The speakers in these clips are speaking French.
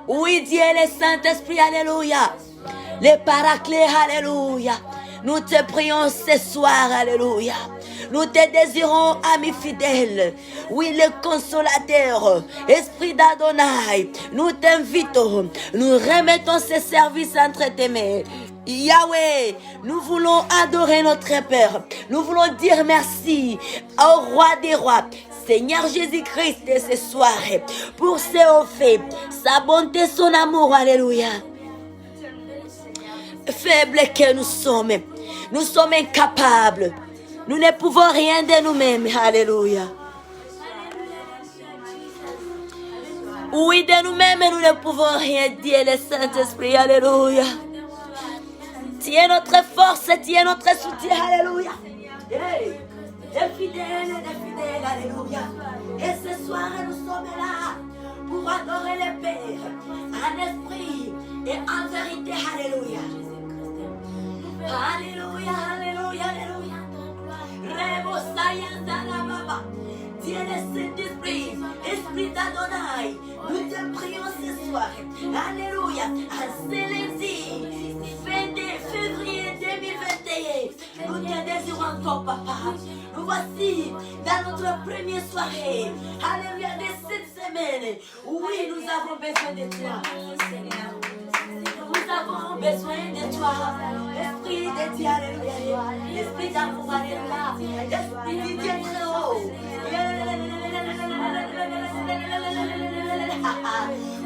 Oui, Dieu, le Saint-Esprit, alléluia. Les paraclés, alléluia. Nous te prions ce soir, alléluia. Nous te désirons, ami fidèle. Oui, le consolateur, Esprit d'Adonai, nous t'invitons. Nous remettons ce service entre tes mains. Yahweh, nous voulons adorer notre Père. Nous voulons dire merci au Roi des Rois, Seigneur Jésus-Christ, ce soir, pour ce haut fait, sa bonté, son amour, alléluia. Faibles que nous sommes incapables. Nous ne pouvons rien de nous-mêmes, alléluia. Oui, de nous-mêmes, nous ne pouvons rien dire, le Saint-Esprit, alléluia. Tu es notre force, tu es notre soutien, alléluia. Des fidèles, alléluia. Et ce soir, nous sommes là pour adorer le Père, en esprit et en vérité, alléluia. Alléluia, alléluia, alléluia. Dieu le Saint-Esprit, Esprit d'Adonai, nous te prions ce soir. Alléluia. À ce lundi, fin de février 2021, nous te désirons encore, papa. Nous voici dans notre première soirée. Alléluia, de cette semaine. Oui, nous avons besoin de toi. Nous avons besoin de toi. Esprit de Dieu, alléluia. Esprit d'amour, alléluia. Esprit de Dieu très haut.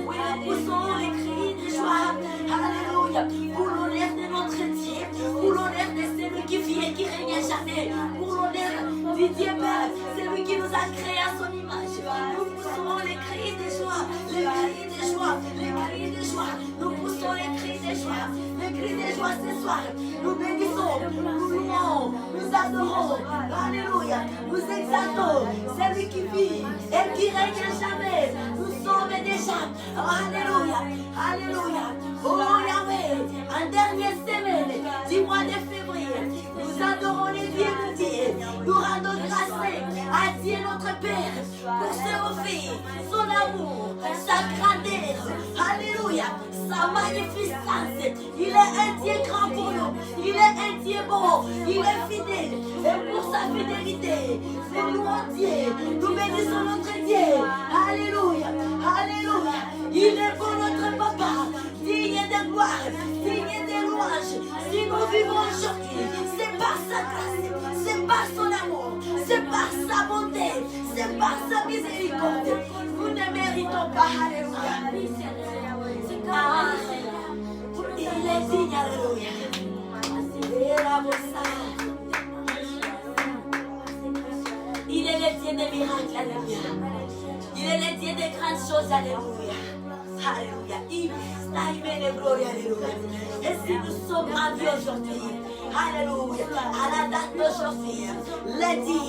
Oui, nous poussons les cris de joie. Alléluia. Pour l'honneur de notre Dieu. Pour l'honneur de celui qui vit et qui règne à jamais. Pour l'honneur du Dieu Père. Celui qui nous a créés à son image. Nous poussons les cris de joie. Les cris de joie. Les cris de joie. Nous poussons les cris de joie. Les cris de joie ce soir. Nous bénissons. Nous louons. Nous adorons. Alléluia. Nous exaltons celui qui vit et qui règne à jamais. Nous sommes déjà. Alléluia. Alléluia. Oh Yahweh. En dernière semaine du mois de février, nous adorons les dieux de Dieu. Nous rendons grâce à Dieu notre Père pour ce offrir, son amour, sa grandeur. Alléluia. Sa magnificence. Il est un Dieu grand pour nous. Il est un Dieu bon. Il est fidèle. Et pour sa fidélité, nous louons Dieu. Nous bénissons notre Dieu. Alléluia. Alléluia. Il est bon notre papa. Digne de gloire. Digne de louange. Si nous vivons aujourd'hui, c'est par sa grâce. C'est par son amour. C'est par sa bonté. C'est par sa miséricorde. Nous ne méritons pas. Alléluia. Ah, il est digne, alléluia. Il est le Dieu des miracles, alléluia. Il est le Dieu des grandes choses, alléluia. Alléluia. Il est le gloire, alléluia. Et si nous sommes en vie aujourd'hui, alléluia, à la date d'aujourd'hui, lundi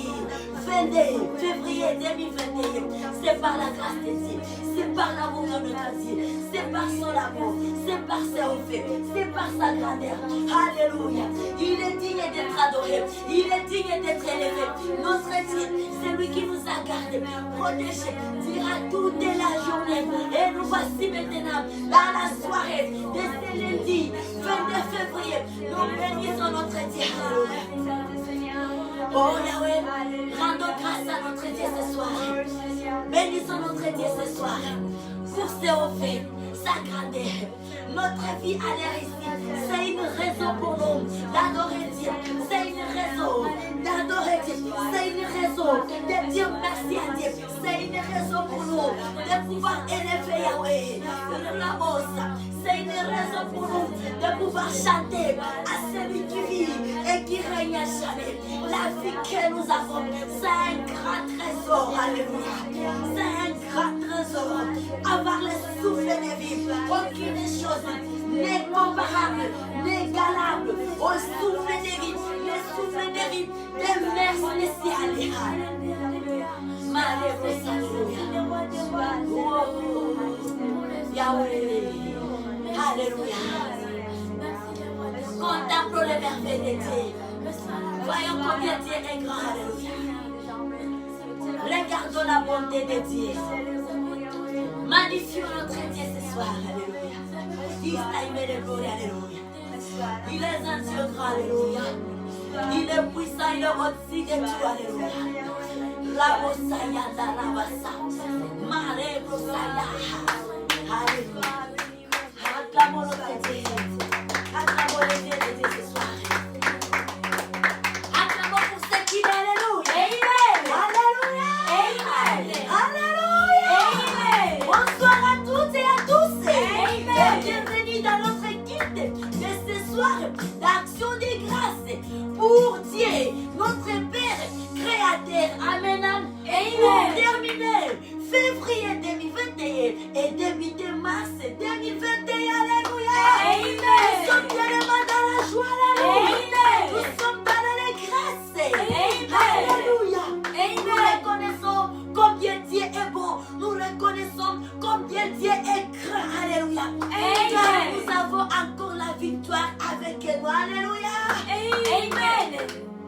22 février 2021, c'est par la grâce de Dieu, c'est par l'amour de notre Dieu, c'est par son amour, c'est par ses faits, c'est par sa grandeur. Alléluia. Il est digne d'être adoré, il est digne d'être élevé. Notre Dieu, c'est lui qui nous a gardés, protégés, dira toute la journée. Et nous voici maintenant dans la soirée de ce lundi 22 février. Nous bénissons notre Dieu. Alléluia. Oh Yahweh, rendons grâce à notre Dieu ce soir. Bénissons notre Dieu ce soir pour ses hauts faits, sa grandeur. Notre vie à l'air ici, c'est une raison pour nous d'adorer Dieu. C'est une raison d'adorer Dieu. C'est une raison de dire merci à Dieu. C'est une raison pour nous de pouvoir élever Yahweh. C'est une raison pour nous de pouvoir chanter à celui qui vit et qui règne à jamais. La vie que nous avons, c'est un grand trésor. Alléluia. C'est un grand trésor. Avoir le souffle de vie, aucune chose n'est comparable, n'égalable au souffle de vie. Le souffle de vie des mers spéciales. Yahweh. Alléluia. Contemplons les merveilles de Dieu. Voyons combien Dieu est grand. Alléluia. Regardons la bonté de Dieu. Magnifions notre Dieu ce soir. Alléluia. Il est un Dieu grand, alléluia. Il est puissant, il est au-dessus de tout, alléluia. Rabosaya da rabasa. Mare brosaya. Alléluia. Acclamons notre Dieu. Acclamons le Dieu de Dieu ce soir. Acclamons pour ce qu'il est, alléluia. Alléluia. Alléluia. Bonsoir à toutes et à tous. Bienvenue dans notre guide de ce soir d'action de grâce pour Dieu, notre Père créateur. Amen. Pour terminer février 2021 et débuter mars 2021. Alléluia. Nous sommes tellement dans la joie. Alléluia. Nous sommes dans l'allégresse. Alléluia. Nous reconnaissons combien Dieu est bon. Nous reconnaissons combien Dieu est grand. Alléluia. Car nous avons encore la victoire avec nous. Alléluia. Amen.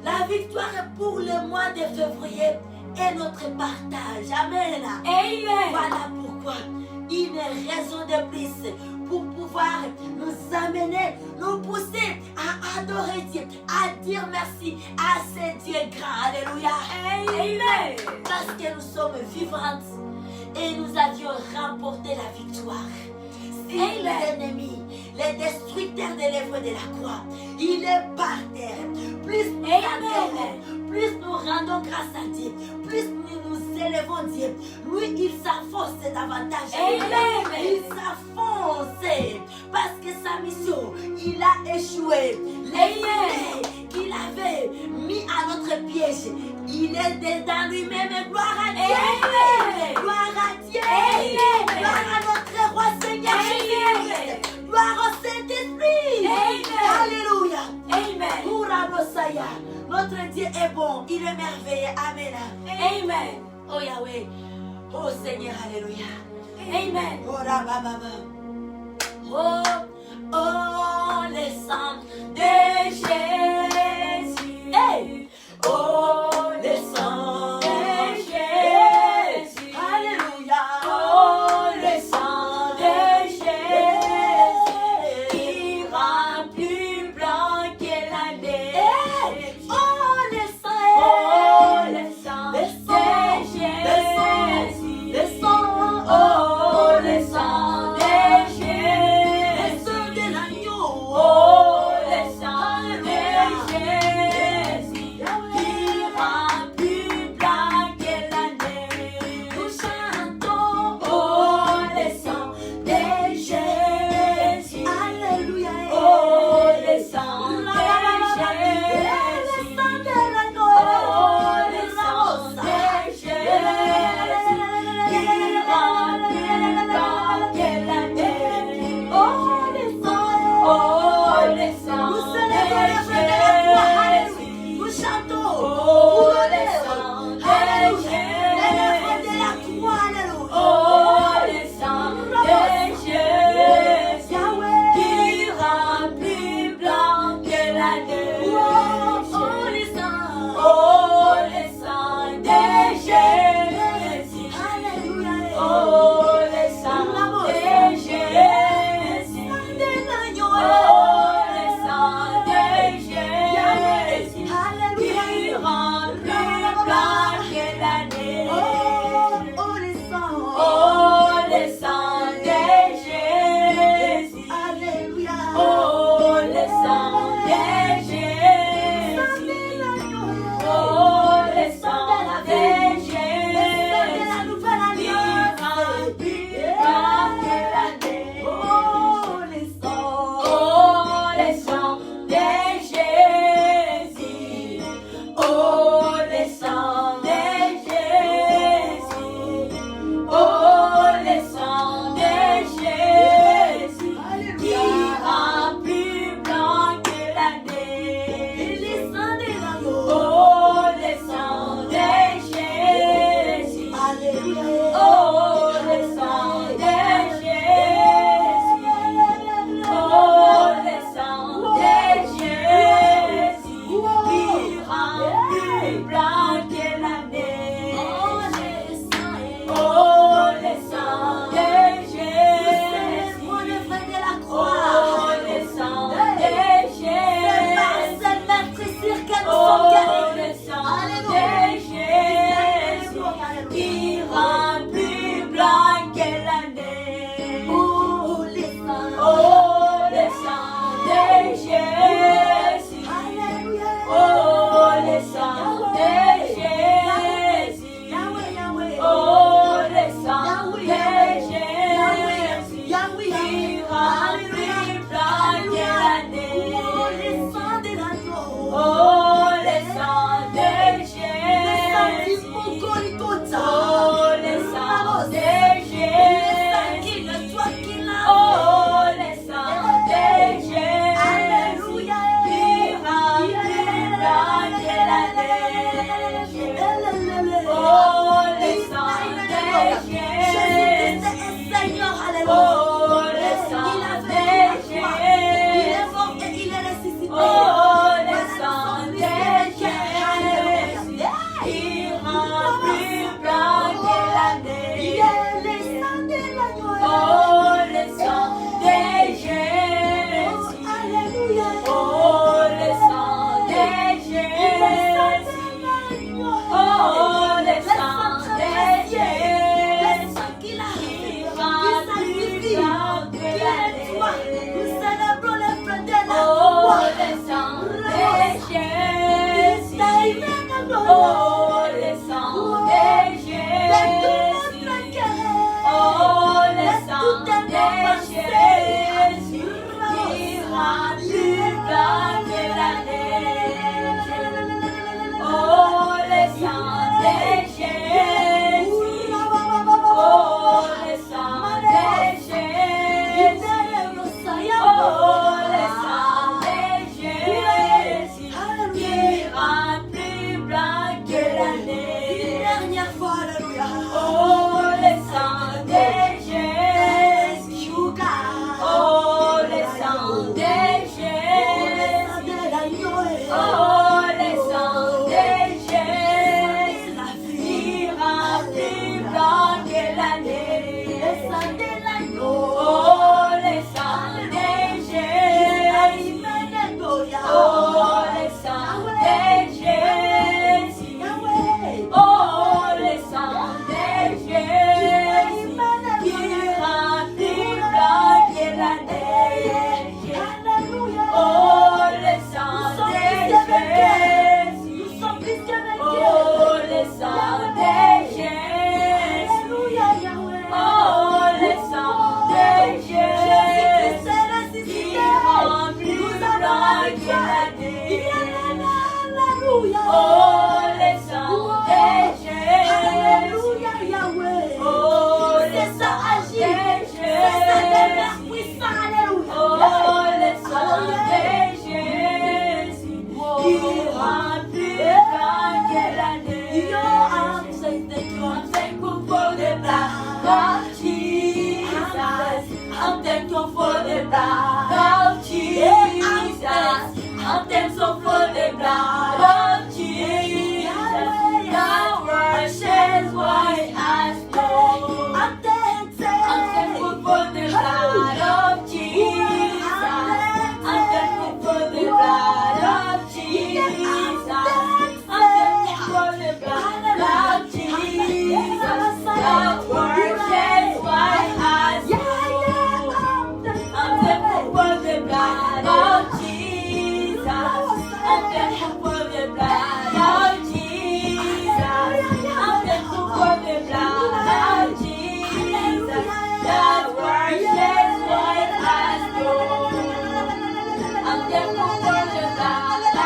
La victoire est pour le mois de février et notre partage. Amen. Voilà pourquoi une raison de plus pour pouvoir nous amener, nous pousser à adorer Dieu, à dire merci à ce Dieu grand. Alléluia. Parce que nous sommes vivantes et nous avions remporté la victoire. Si l'ennemi, le destructeur de l'œuvre de la croix, il est par terre, plus nous adorons, plus nous rendons grâce à Dieu, plus nous élevons Dieu, lui il s'enfonce davantage. Il s'enfonce parce que sa mission, il a échoué. Les filets qu'il avait mis à notre piège, il est dedans lui-même. Gloire à Dieu. Gloire à Dieu. Gloire à notre roi Seigneur Jésus. Gloire au Saint-Esprit. Alléluia. Notre Dieu est bon, il est merveilleux. Amen. Oh Yahweh. Oh Seigneur, alléluia. Oh Rabababa. Oh le sang de Jésus. Oh le sang de Jésus. Alléluia. Oh le sang de Jésus qui rend plus blanc que la neige. Oh le sang de Jésus. Le sang. Oh le sang de Jésus. Le sang de l'agneau. I'm thankful for the blood of Jesus. I'm thankful for the blood of Jesus. That washes white as snow. I'm thankful for the blood of Jesus. I'm thankful for the blood of Jesus. I'm thankful for the blood of Jesus. That washes white as snow. I'm thankful for the blood of Jesus. I'm thankful for the blood of Jesus. I'm thankful for the blood of Jesus. That washes white as snow. I'm thankful for the blood of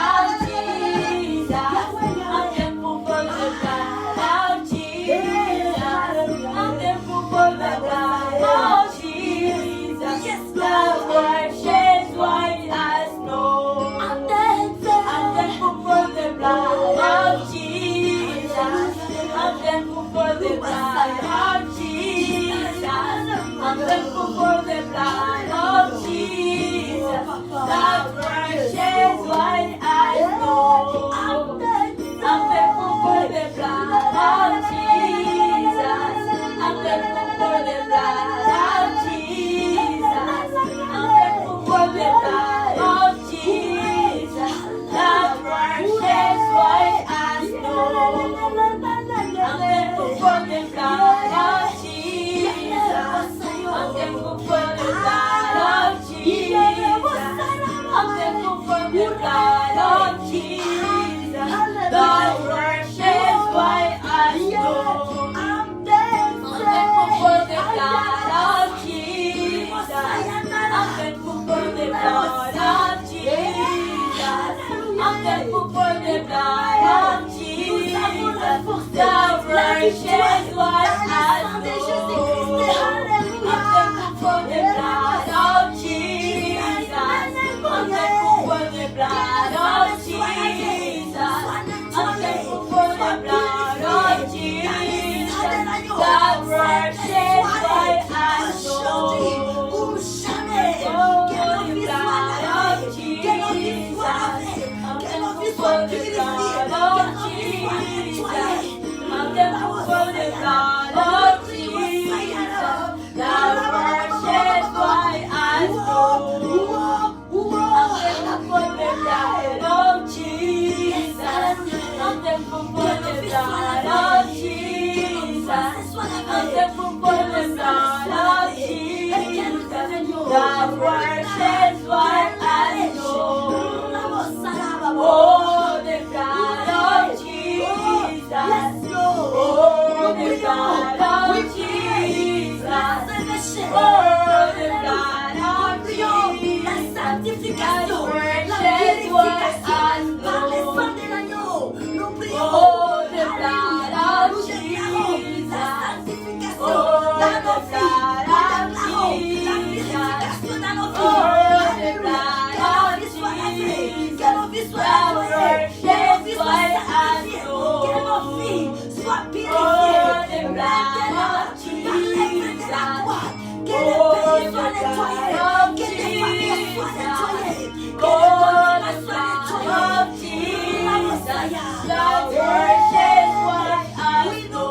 Jesus. I'm thankful for the blood of Jesus. I'm thankful for the blood of Jesus. That washes white as snow. I'm thankful for the blood of Jesus. I'm thankful for the blood of Jesus. I'm thankful for the blood of Jesus. That washes white as snow. I'm thankful for the blood of Jesus. I'm thankful for the blood of Jesus. I'm thankful for the blood of Jesus. That washes white as snow. I'm thankful for the blood of Jesus. I'm thankful for the blood of Jesus. I'm thankful for the blood of Jesus. That washes white as snow. I'm thankful for the blood of Jesus. I'm thankful for the blood of Jesus. I'm thankful for the blood of Jesus. That washes white as snow. I'm thankful for the blood of Jesus. I'm thankful for the blood of Jesus. I'm thankful for the blood of Jesus. That washes white as snow. Oh, the blood of Jesus. I'm thankful for the blood of Jesus. I'm thankful for the blood of Jesus. That washes white as snow. I'm thankful for the blood of Jesus. I'm thankful for the blood of Jesus. I'm thankful for the blood of Jesus. That washes white as snow. Oh, the blood of Jesus. Oh, the blood of Jesus. Oh, the blood of Jesus. That washes white as snow. Oh, the blood of Jesus. Oh, the blood of Jesus. Oh, the blood of Jesus. That washes white as snow. Oh, the blood of Jesus. Oh, the blood of Jesus. Oh, the blood of Jesus. That washes white as snow.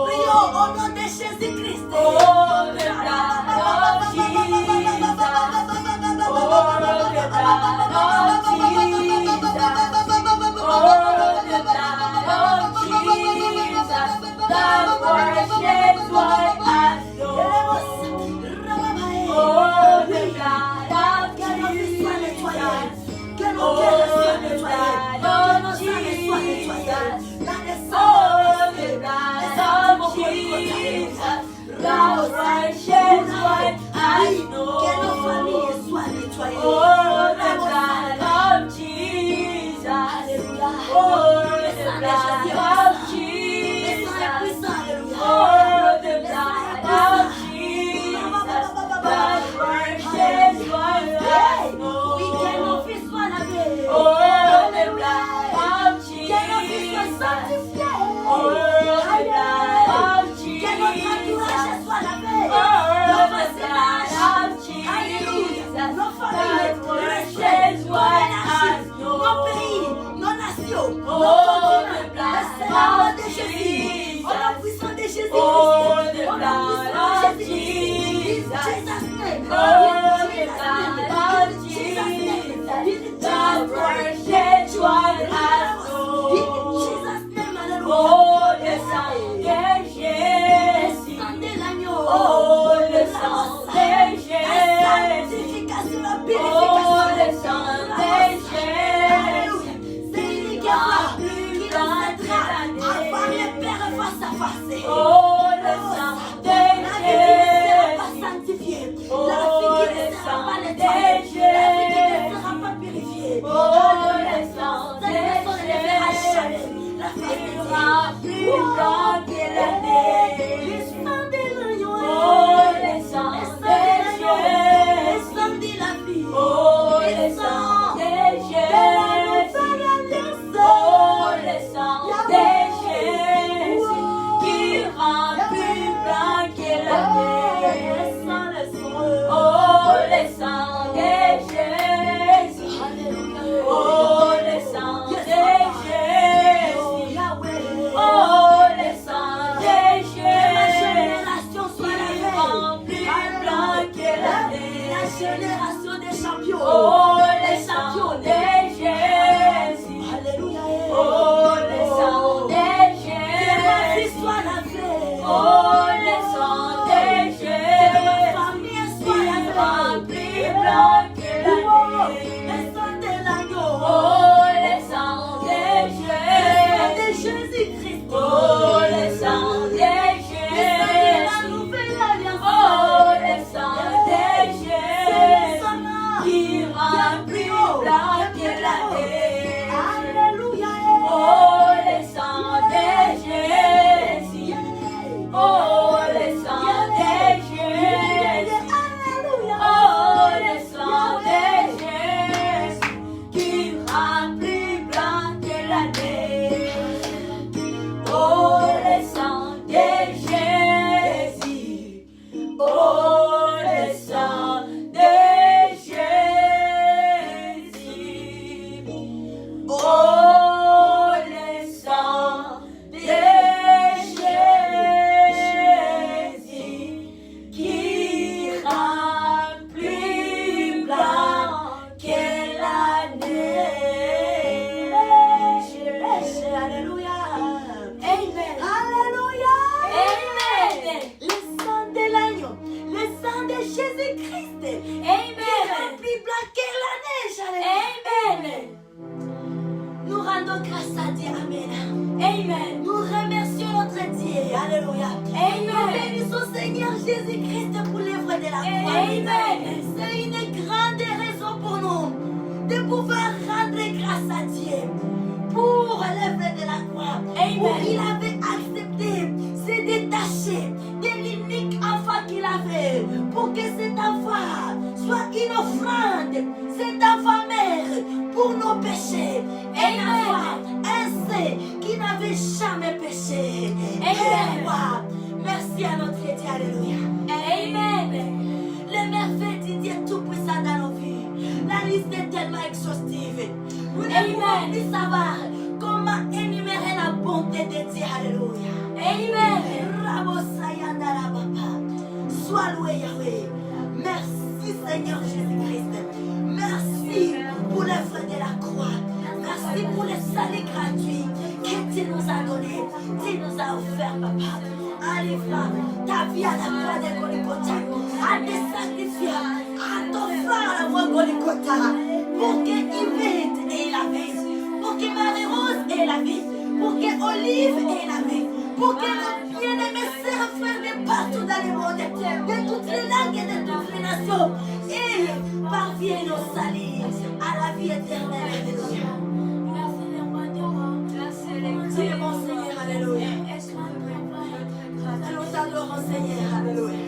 Au nom de Jésus-Christ. Oh, the blood of Jesus. Oh, the blood of Jesus. Oh, the blood of Jesus. That washes white nettoyée. La vie qui ne sera pas purifiée. Oh, le sang des Jésus. La vie sera plus blanc que la neige. Le sang de l'agneau. Oh, le sang des Jésus. Le sang de la vie. Oh, le sang des Jésus. Oh, le sang des Jésus qui rend plus blanc que la neige. Oh, le sang de Jésus. Oh, le sang de Jésus. Oh, le sang de Jésus qui rend plus blanc que la neige. La génération des champions. Oh, le sang de Jésus. Alléluia. Oh, le sang de Jésus. Que ma vie soit lavée. Oh, le sang de Jésus. Que ma famille soit lavée. Plus blanc que la neige. Le sang de l'agneau. Oh, le sang de Jésus. Le sang de Jésus-Christ. Oh, le sang de Jésus. La nouvelle alliance. Oh, le sang de Jésus qui rend plus blanc que la neige. Alléluia. Oh, le sang de Jésus. Oh, le sang de Jésus. Oh, le sang de Jésus qui rend plus blanc que la neige. Oh, le sang de Jésus. Oh, le sang de Jésus. Oh, le sang de Jésus qui rend plus blanc que la neige. Alléluia. Amen. Alléluia. Amen. Le sang de l'agneau, le sang de Jésus-Christ. Amen. Qui rend plus blanc que la neige. Alléluia. Amen. Nous rendons grâce à Dieu. Amen. Amen. Nous remercions notre Dieu. Alléluia. Amen. Nous bénissons Seigneur Jésus-Christ pour l'œuvre de la croix. Amen. C'est une grande raison pour nous de pouvoir rendre grâce à Dieu pour l'œuvre de la croix. Amen. Où il avait accepté se détacher de l'unique enfant qu'il avait pour que cet enfant soit une offrande, cet enfant mère pour nos péchés. Un enfant, un saint qui n'avait jamais péché. Amen. Merci à notre Dieu. Alléluia. Amen. Le merveille du Dieu Tout-Puissant dans nos vies. La liste est tellement exhaustive. Nous ne pouvons plus savoir comment énumérer la bonté de Dieu. Alléluia. Amen. Sois loué Yahweh. Merci Seigneur Jésus-Christ. Merci pour l'œuvre de la croix. Merci pour le salut gratuit que tu nous as donné. Tu nous as offert, papa. Arrive-là, ta vie à la croix de Golgotha, à te sacrifier, à t'offrir à la voie Golgotha, pour que Yvette ait la vie, pour que Marie-Rose ait la vie, pour que Olive ait la vie, pour que nos bien-aimés sœurs frères de partout dans le monde, de toutes les langues et de toutes les nations, et parviennent au salut, à la vie éternelle. Alléluia. Tu es mon Seigneur, alléluia. Nous t'adorons, Seigneur, alléluia.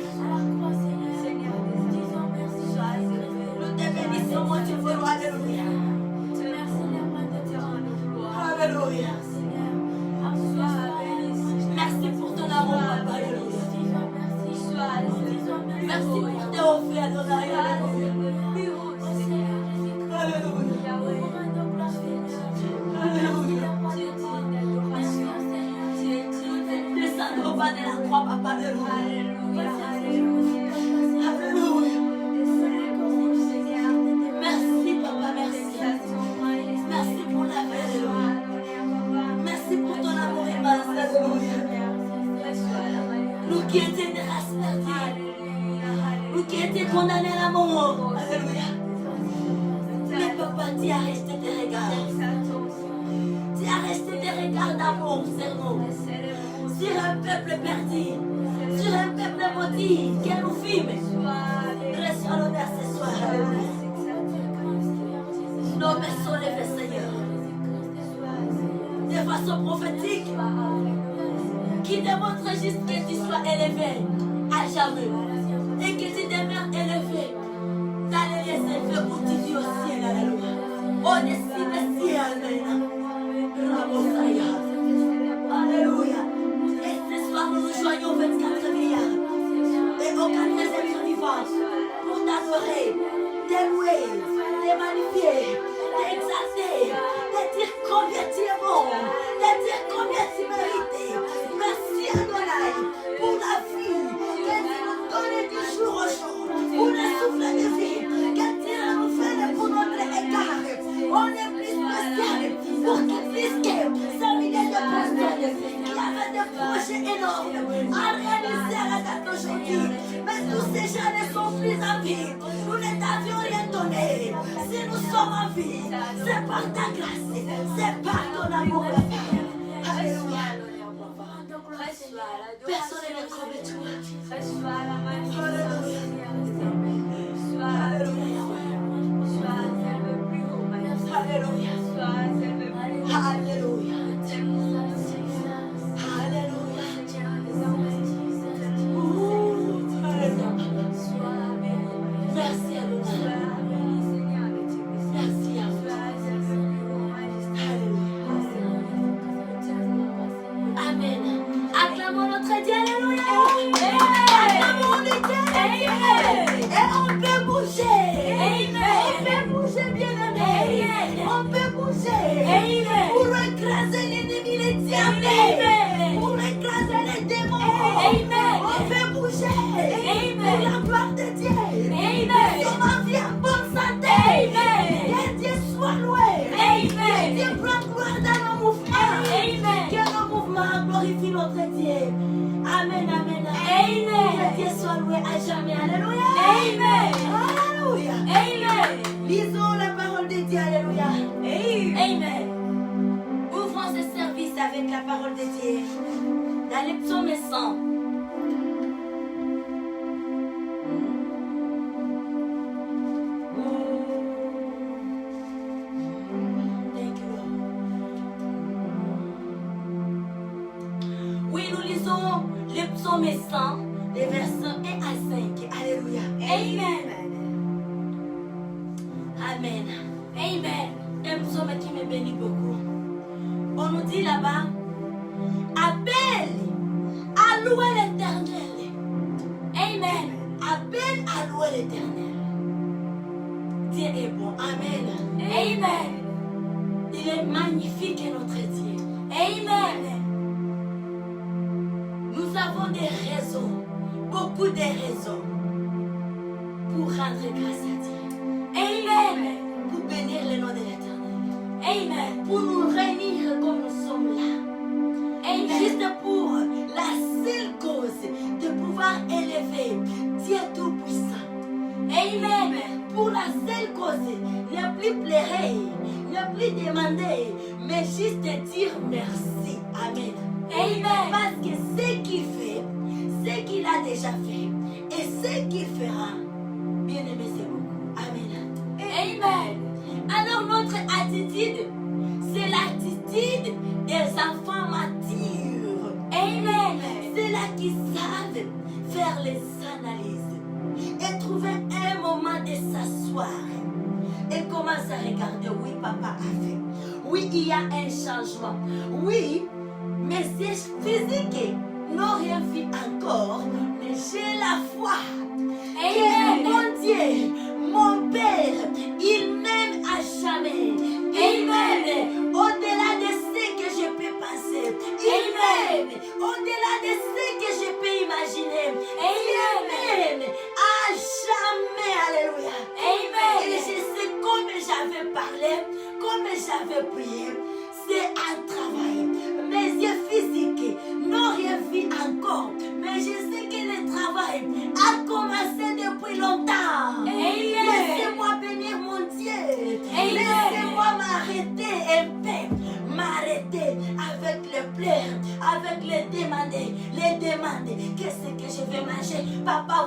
Nous te bénissons, mon Dieu, alléluia. Alléluia. Merci pour ton amour, papa, alléluia. Merci pour tes offres, Adonai, alléluia. Alléluia. Alléluia. Descends au bas de la croix, papa, alléluia. Alléluia. Merci, papa, merci. Merci pour la paix, alléluia. Merci pour ton amour immense, alléluia. Nous qui étions des races perdues, nous qui étions condamnés à la mort, alléluia. Mais papa, tu as resté tes regards. Tu as resté tes regards d'amour sur nous. Sur un peuple perdu, sur un peuple maudit que nous fîmes. Reçois l'honneur ce soir. sois élevé à jamais. Et que tu demeures élevé. Alléluia, Seigneur, pour tu vis au ciel. Alléluia. Au-dessus du ciel, Alléluia. Et ce soir, nous nous joignons 24 milliards. Et au 4e être vivant pour t'adorer, t'aimer, te magnifier, t'exalter, te dire combien tu es bon, te dire combien tu mérites. Merci Adonai pour la vie que tu nous donnes du jour au jour, pour le souffle de vie que tu nous fais pour notre égard. On est plus spécial pour qu'il puisse que 5 millions de personnes qui avaient des projets énormes à réaliser à la date d'aujourd'hui. Mais tous ces gens ne sont plus en vie. Nous ne t'avions rien donné. Si nous sommes en vie, c'est par ta grâce, c'est par ton amour, le Père. Alléluia. Personne n'est comme toi. Alléluia. Alléluia. Alléluia. Merci à vous. Merci à vous. Amen. Acclamons notre Dieu. Alléluia. Acclamons le Dieu. Et on peut bouger. On peut bouger, bien-aimé. On peut bouger. Pour écraser l'ennemi, les diables. Pour écraser les démons. On peut bouger. Pour la gloire de Dieu. Nous sommes en vie en bonne santé. Que Dieu soit loué. Que Dieu prenne gloire dans nos mouvements. Que nos mouvements glorifient notre Dieu. Amen, amen, amen. Que Dieu soit loué à jamais. Alléluia. Alléluia. Lisons la parole de Dieu. Alléluia. Amen. Ouvrons ce service avec la parole de Dieu. Dans les psaumes 100. Oui, nous lisons le psaume 100, les versets 1 à 5. Alléluia. Amen. Un psaume qui me bénit beaucoup. On nous dit là-bas, appelle à louer l'Éternel. Appelle à louer l'Éternel. Dieu est bon. Amen. Il est magnifique notre Dieu. Nous avons des raisons, beaucoup de raisons pour rendre grâce à Dieu. Pour bénir le nom de l'Éternel. Pour nous réunir comme nous sommes là. Juste pour la seule cause de pouvoir élever Dieu Tout-Puissant. Pour la seule cause, ne plus pleurer, ne plus demander, mais juste dire merci. Amen. Parce que ce qu'il fait, ce qu'il a déjà fait et ce qu'il fera, bien aimé, c'est beaucoup. Amen. Alors notre attitude, c'est l'attitude des enfants matures. C'est là qui savent faire les analyses et trouver un moment de s'asseoir et commencer à regarder. Oui, papa a fait. Oui, il y a un changement. Oui, mes yeux physiques n'ont rien vu encore, mais j'ai la foi. Et mon Dieu, mon Père, il m'aime à jamais. Il m'aime au-delà de ce que je peux penser. Il m'aime au-delà de ce que je peux imaginer. Il m'aime à jamais. Alléluia. Et je sais comme j'avais parlé, comme j'avais prié, c'est un travail. Mes yeux physiques n'ont rien vu encore, mais je sais que le travail a commencé depuis longtemps. Laissez-moi bénir mon Dieu. Laissez-moi m'arrêter un peu. M'arrêter avec les pleurs, avec les demander qu'est-ce que je vais manger. Papa,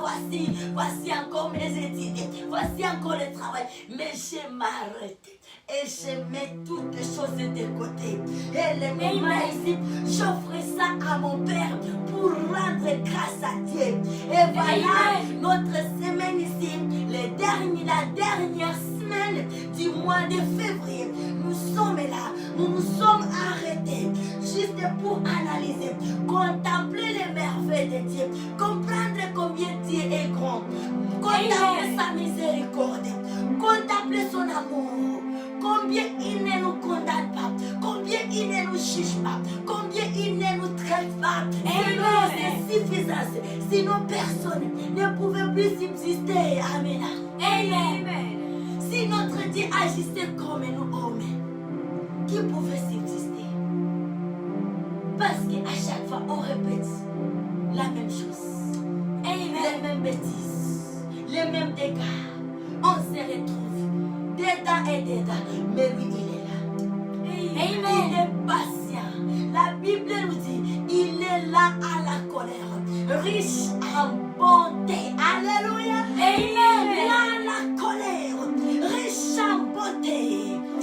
voici encore mes études, voici encore le travail. Mais je m'arrête. et je mets toutes les choses de côté. Et le moment ici, j'offre ça à mon Père pour rendre grâce à Dieu. Et voilà notre semaine ici, la dernière semaine du mois de février. Nous sommes là, nous nous sommes arrêtés juste pour analyser, contempler les merveilles de Dieu, comprendre combien Dieu est grand, contempler sa miséricorde, contempler son amour, combien il ne nous condamne pas, combien il ne nous juge pas, combien il ne nous traite pas. C'est suffisant. Sinon personne ne pouvait plus subsister. Amen. Amen. Si notre Dieu agissait comme nous hommes, qui pouvait subsister? Parce qu'à chaque fois on répète la même chose. Les mêmes bêtises, les mêmes dégâts. On se retrouve dedans et dedans. Mais lui, il est là. Il est patient. La Bible nous dit, il est là à la colère, riche en bonté. Alléluia. Amen. Là à la colère, riche en bonté.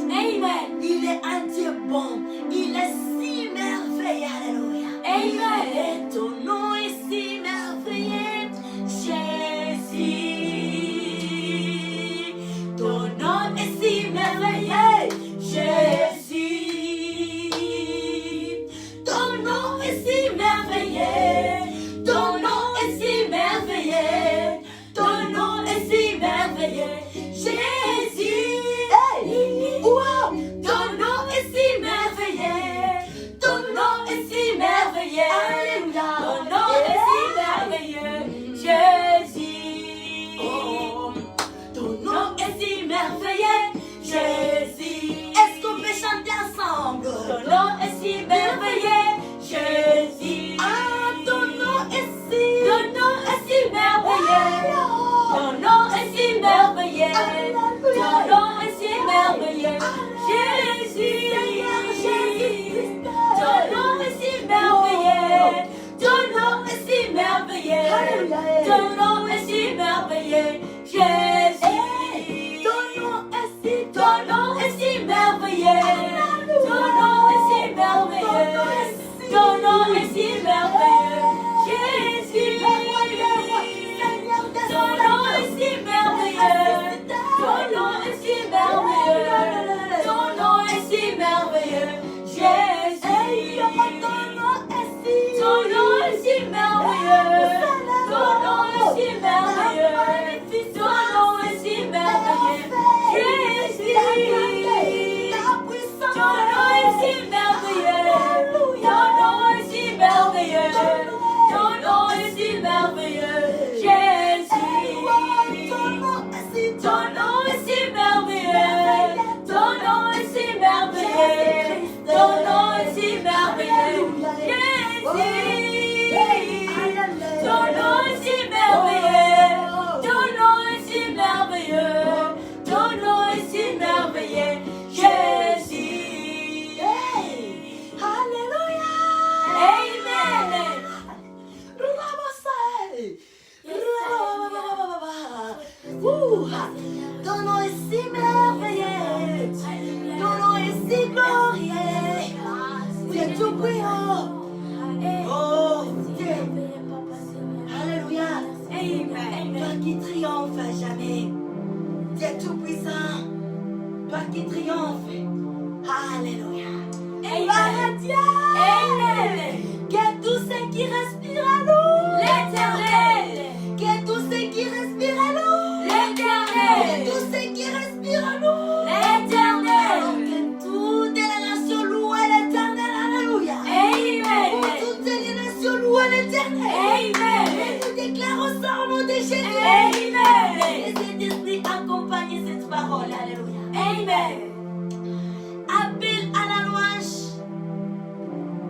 Amen. Il est un Dieu bon. Il est si merveilleux. Alléluia. Amen. Et ton nom est si merveilleux, Jésus. Ton nom est si merveilleux, Jésus. Ton nom est si merveilleux. Ton nom est si merveilleux. Ton nom est si merveilleux, Jésus. Hey. Wow. Ton nom est si merveilleux. Ton nom est si merveilleux. Alléluia. Ton nom est si merveilleux, Jésus. Oh. Ton nom est si merveilleux, Jésus. Est-ce qu'on peut chanter ensemble? Ton nom est si merveilleux, Jésus. Ah, ton nom est si merveilleux. Ton nom est si merveilleux. Ton nom est si merveilleux, Jésus. Ton nom est si merveilleux. Ton nom est si merveilleux. Ton nom est si merveilleux, Jésus. Ton nom est si merveilleux. Ton nom est si merveilleux. Ton nom est si merveilleux, Jésus. Ton nom est si merveilleux. Ton nom est si merveilleux. Ton nom est si merveilleux, Jésus. Ton nom est si merveilleux. Ton nom est si merveilleux. Ton nom est si merveilleux, Jésus. Ton nom est si merveilleux. Ton nom est si merveilleux. Ton nom est si merveilleux, Jésus. Ton nom est si merveilleux. Ton nom est si merveilleux. Ton nom est si merveilleux, Jésus. Ton nom est si merveilleux. Ton nom est si merveilleux. Ton nom est si merveilleux, Jésus. Alléluia. Amen. Ton nom est si merveilleux. Ton nom est si glorieux. Tu es tout brillant. Oh Dieu. Alléluia. Amen. Toi qui triomphe à jamais. Tu es tout puissant. Toi qui triomphe. Alléluia. Amen. Amen. Que tous ceux qui respirent à nous, l'Éternel. Que tous ceux qui respirent à nous, l'Éternel. Que tous ceux qui respirent à nous, l'Éternel. Que toutes les nations louent l'Éternel. Alléluia. Amen. Que toutes les nations louent l'Éternel. Amen. Et nous déclarons ça au nom de Jésus. Amen. Et cet esprit accompagne cette parole. Alléluia. Amen. Appel à la louange.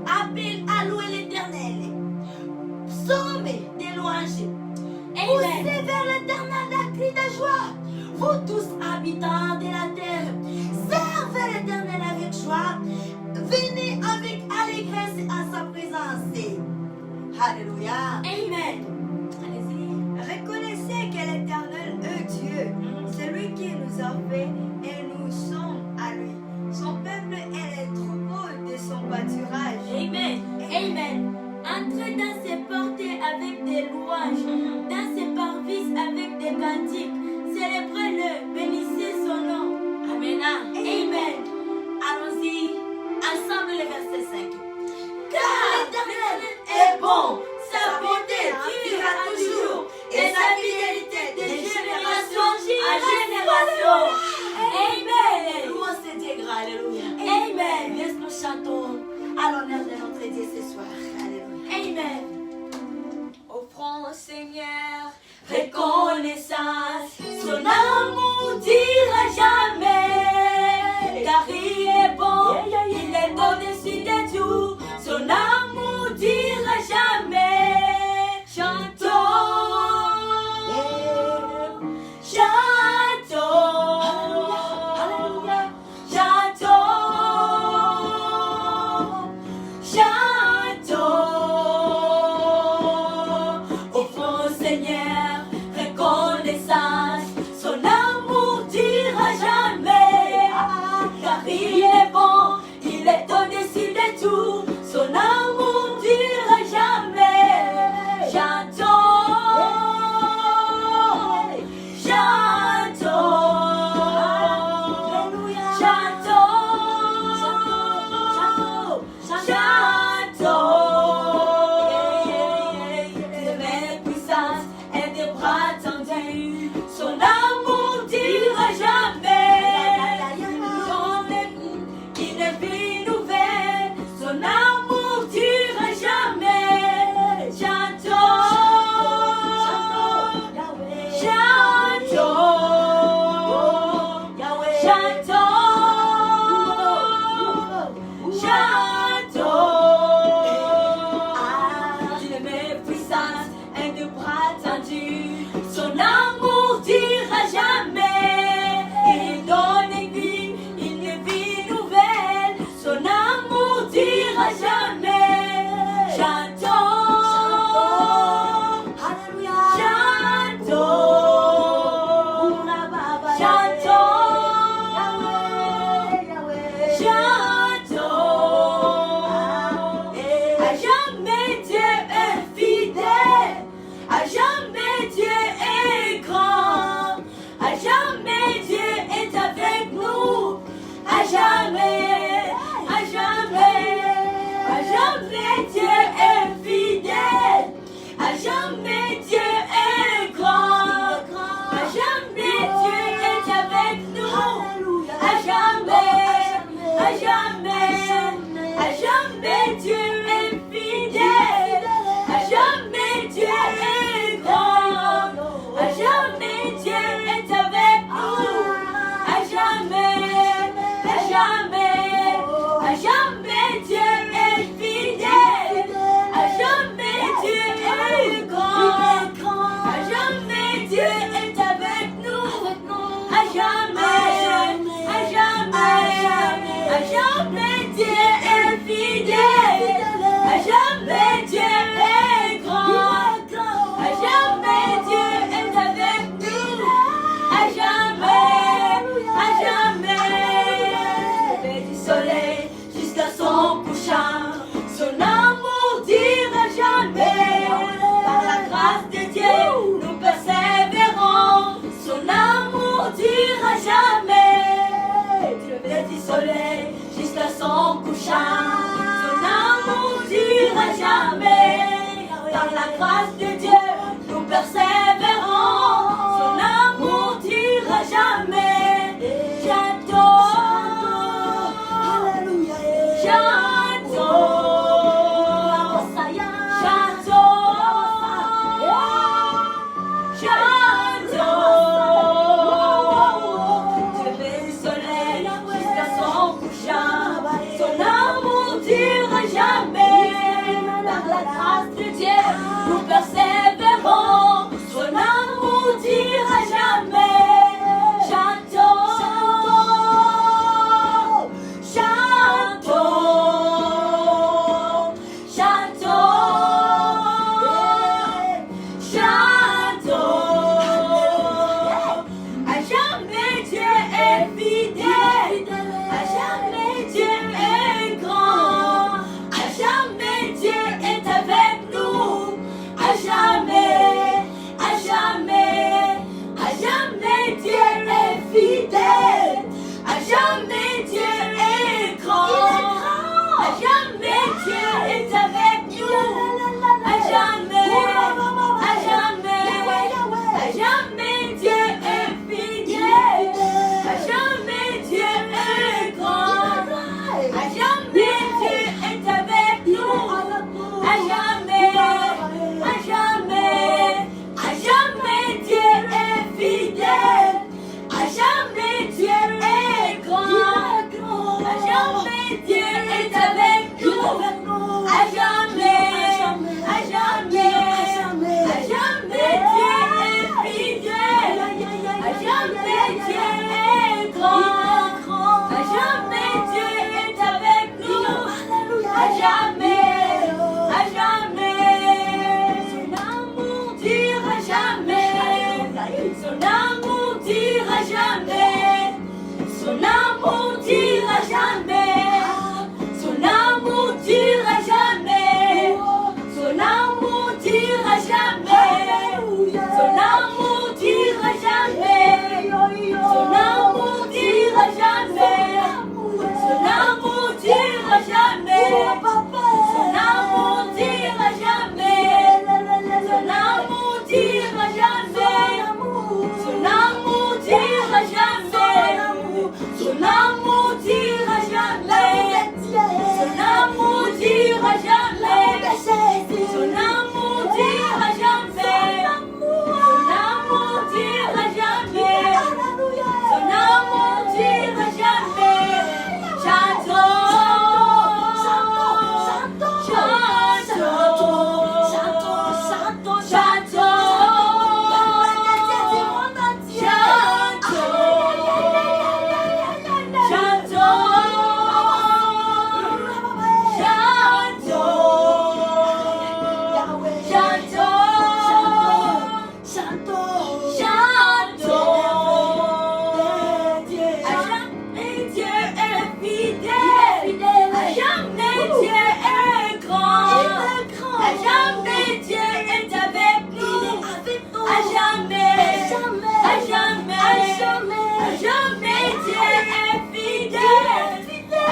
Appel à louer l'Éternel. Psaume des louanges. Poussez vers l'Éternel d'un cri de joie. Vous tous habitants de la terre, servez l'Éternel avec joie. Venez avec allégresse à sa présence. Alléluia. Amen. Allez-y. Reconnaissez que l'Éternel est Dieu, celui qui nous a fait et nous sommes à son amour dira jamais, car il est bon, il est au-dessus de tout, son amour dira jamais.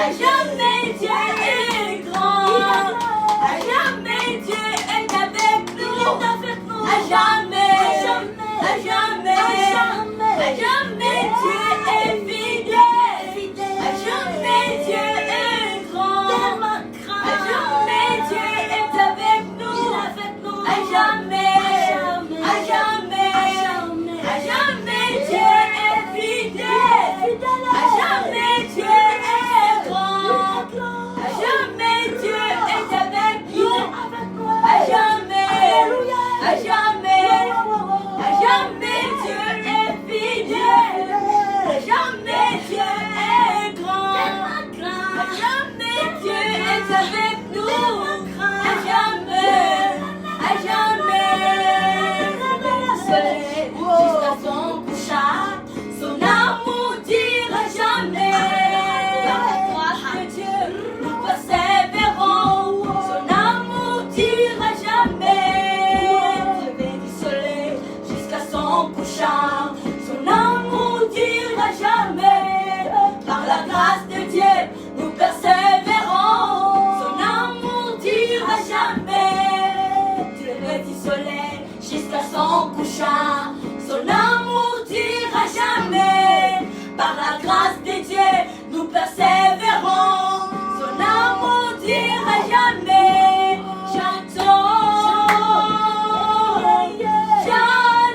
À jamais Dieu est grand. À jamais Dieu est avec nous. À jamais, à jamais, à jamais Dieu est fidèle. À jamais Dieu est grand. À jamais Dieu est avec nous. À jamais, à jamais, à jamais Dieu est fidèle. À jamais Dieu est grand. À jamais Dieu est avec nous. À jamais, à jamais, à jamais Dieu est fidèle. À jamais Dieu est grand. À jamais Dieu est avec nous. À jamais, à jamais. Jusqu'à son couchard, son amour dira jamais. Par la grâce de Dieu, nous persévérons. Son amour dira jamais. Lever du soleil jusqu'à son couchant, son amour dira jamais. Par la grâce de Dieu, nous persévérons. Son amour dira jamais. Du lever du soleil jusqu'à son couchant, son amour dira jamais. Par la grâce de Dieu, nous persévérons. Son amour dira jamais. Chantons, chantons,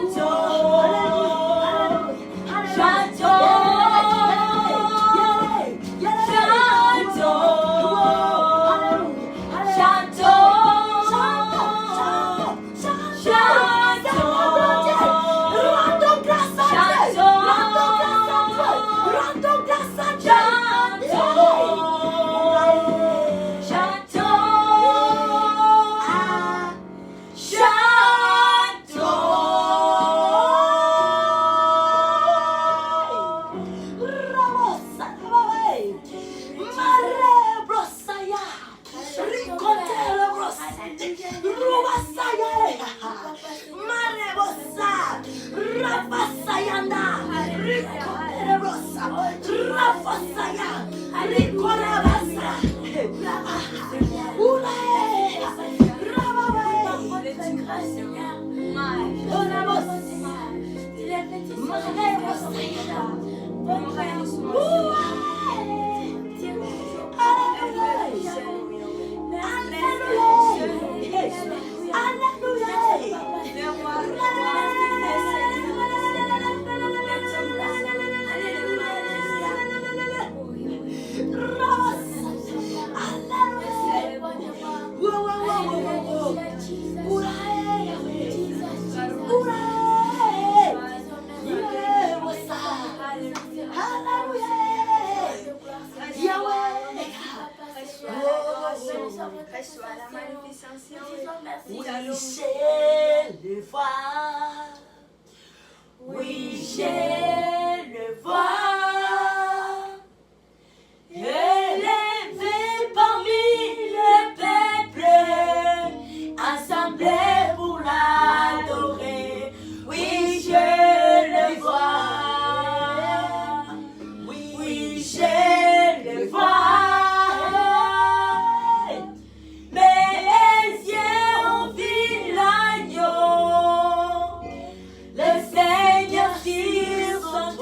Oui, j'ai le voir. Oui, j'ai le voir. Élevé parmi le peuple, assemblé pour l'adorer. Oui, je le vois. Oui, je le vois. Mes yeux ont vu l'agneau, le Seigneur sur son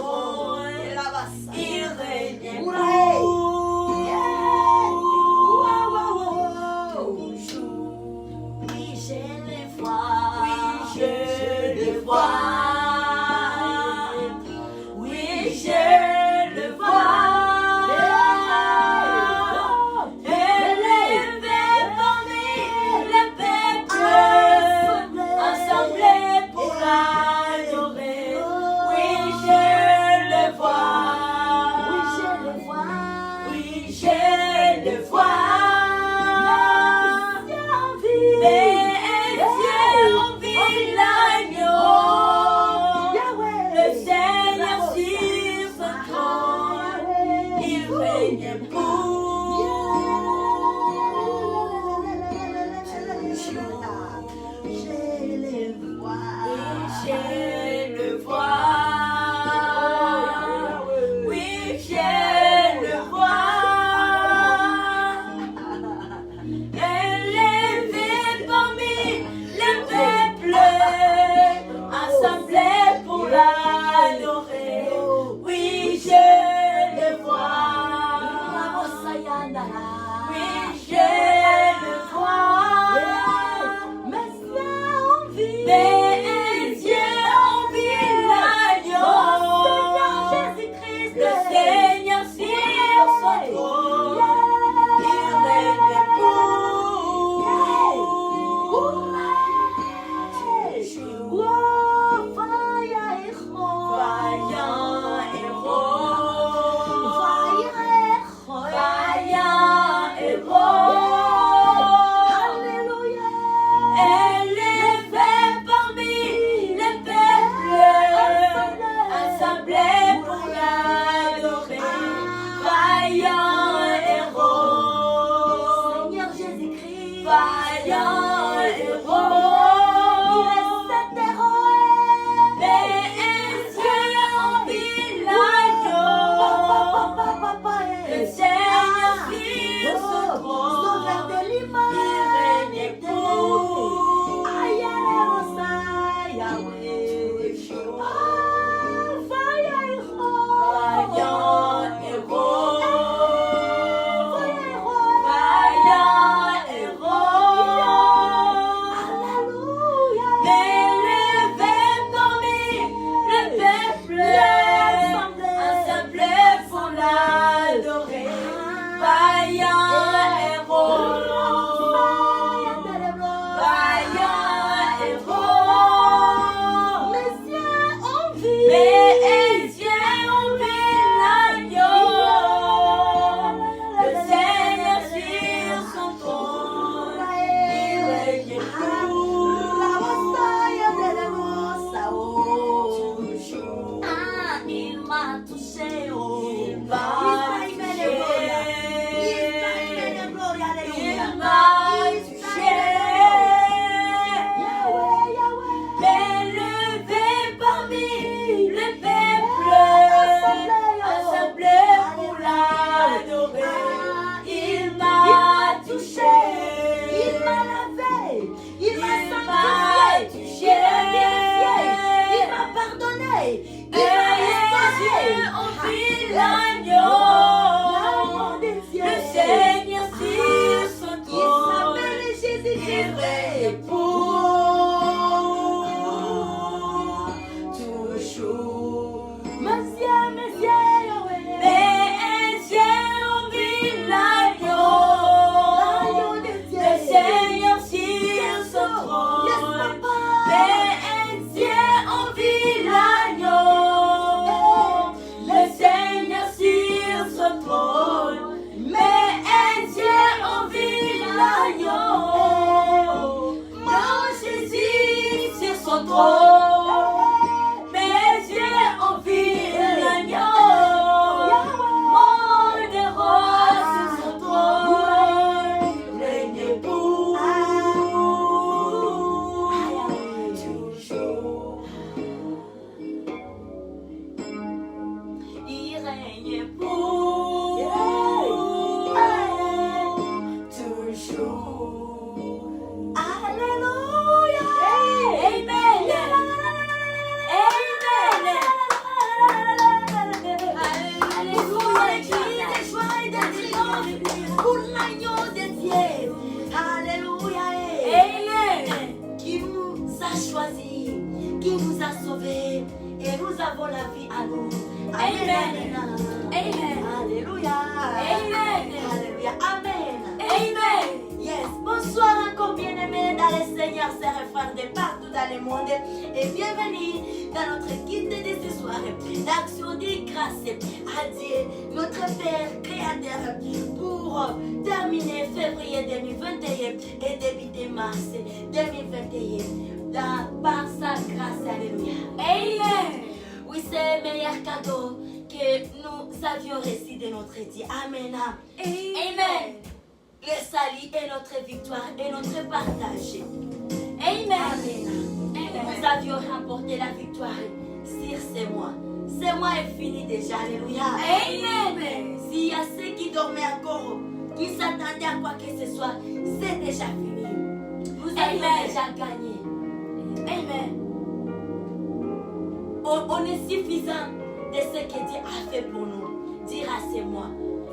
il m'a touché, oh. Il m'a Et bienvenue dans notre guide de ce soir d'action de grâce à Dieu, notre Père créateur, pour terminer février 2021 et débuter mars 2021 par sa grâce. Alléluia. Amen. Oui, c'est le meilleur cadeau que nous avions reçu de notre Dieu. Amen. Amen. Le salut est notre victoire et notre partage. Amen. Amen. Nous avions remporté la victoire sur ces mois. Ces mois est fini déjà. Alléluia. Amen. S'il y a ceux qui dormaient encore, qui s'attendaient à quoi que ce soit, c'est déjà fini. Nous avons déjà gagné. Amen. On est suffisant de ce que Dieu a fait pour nous. Dira c'est moi.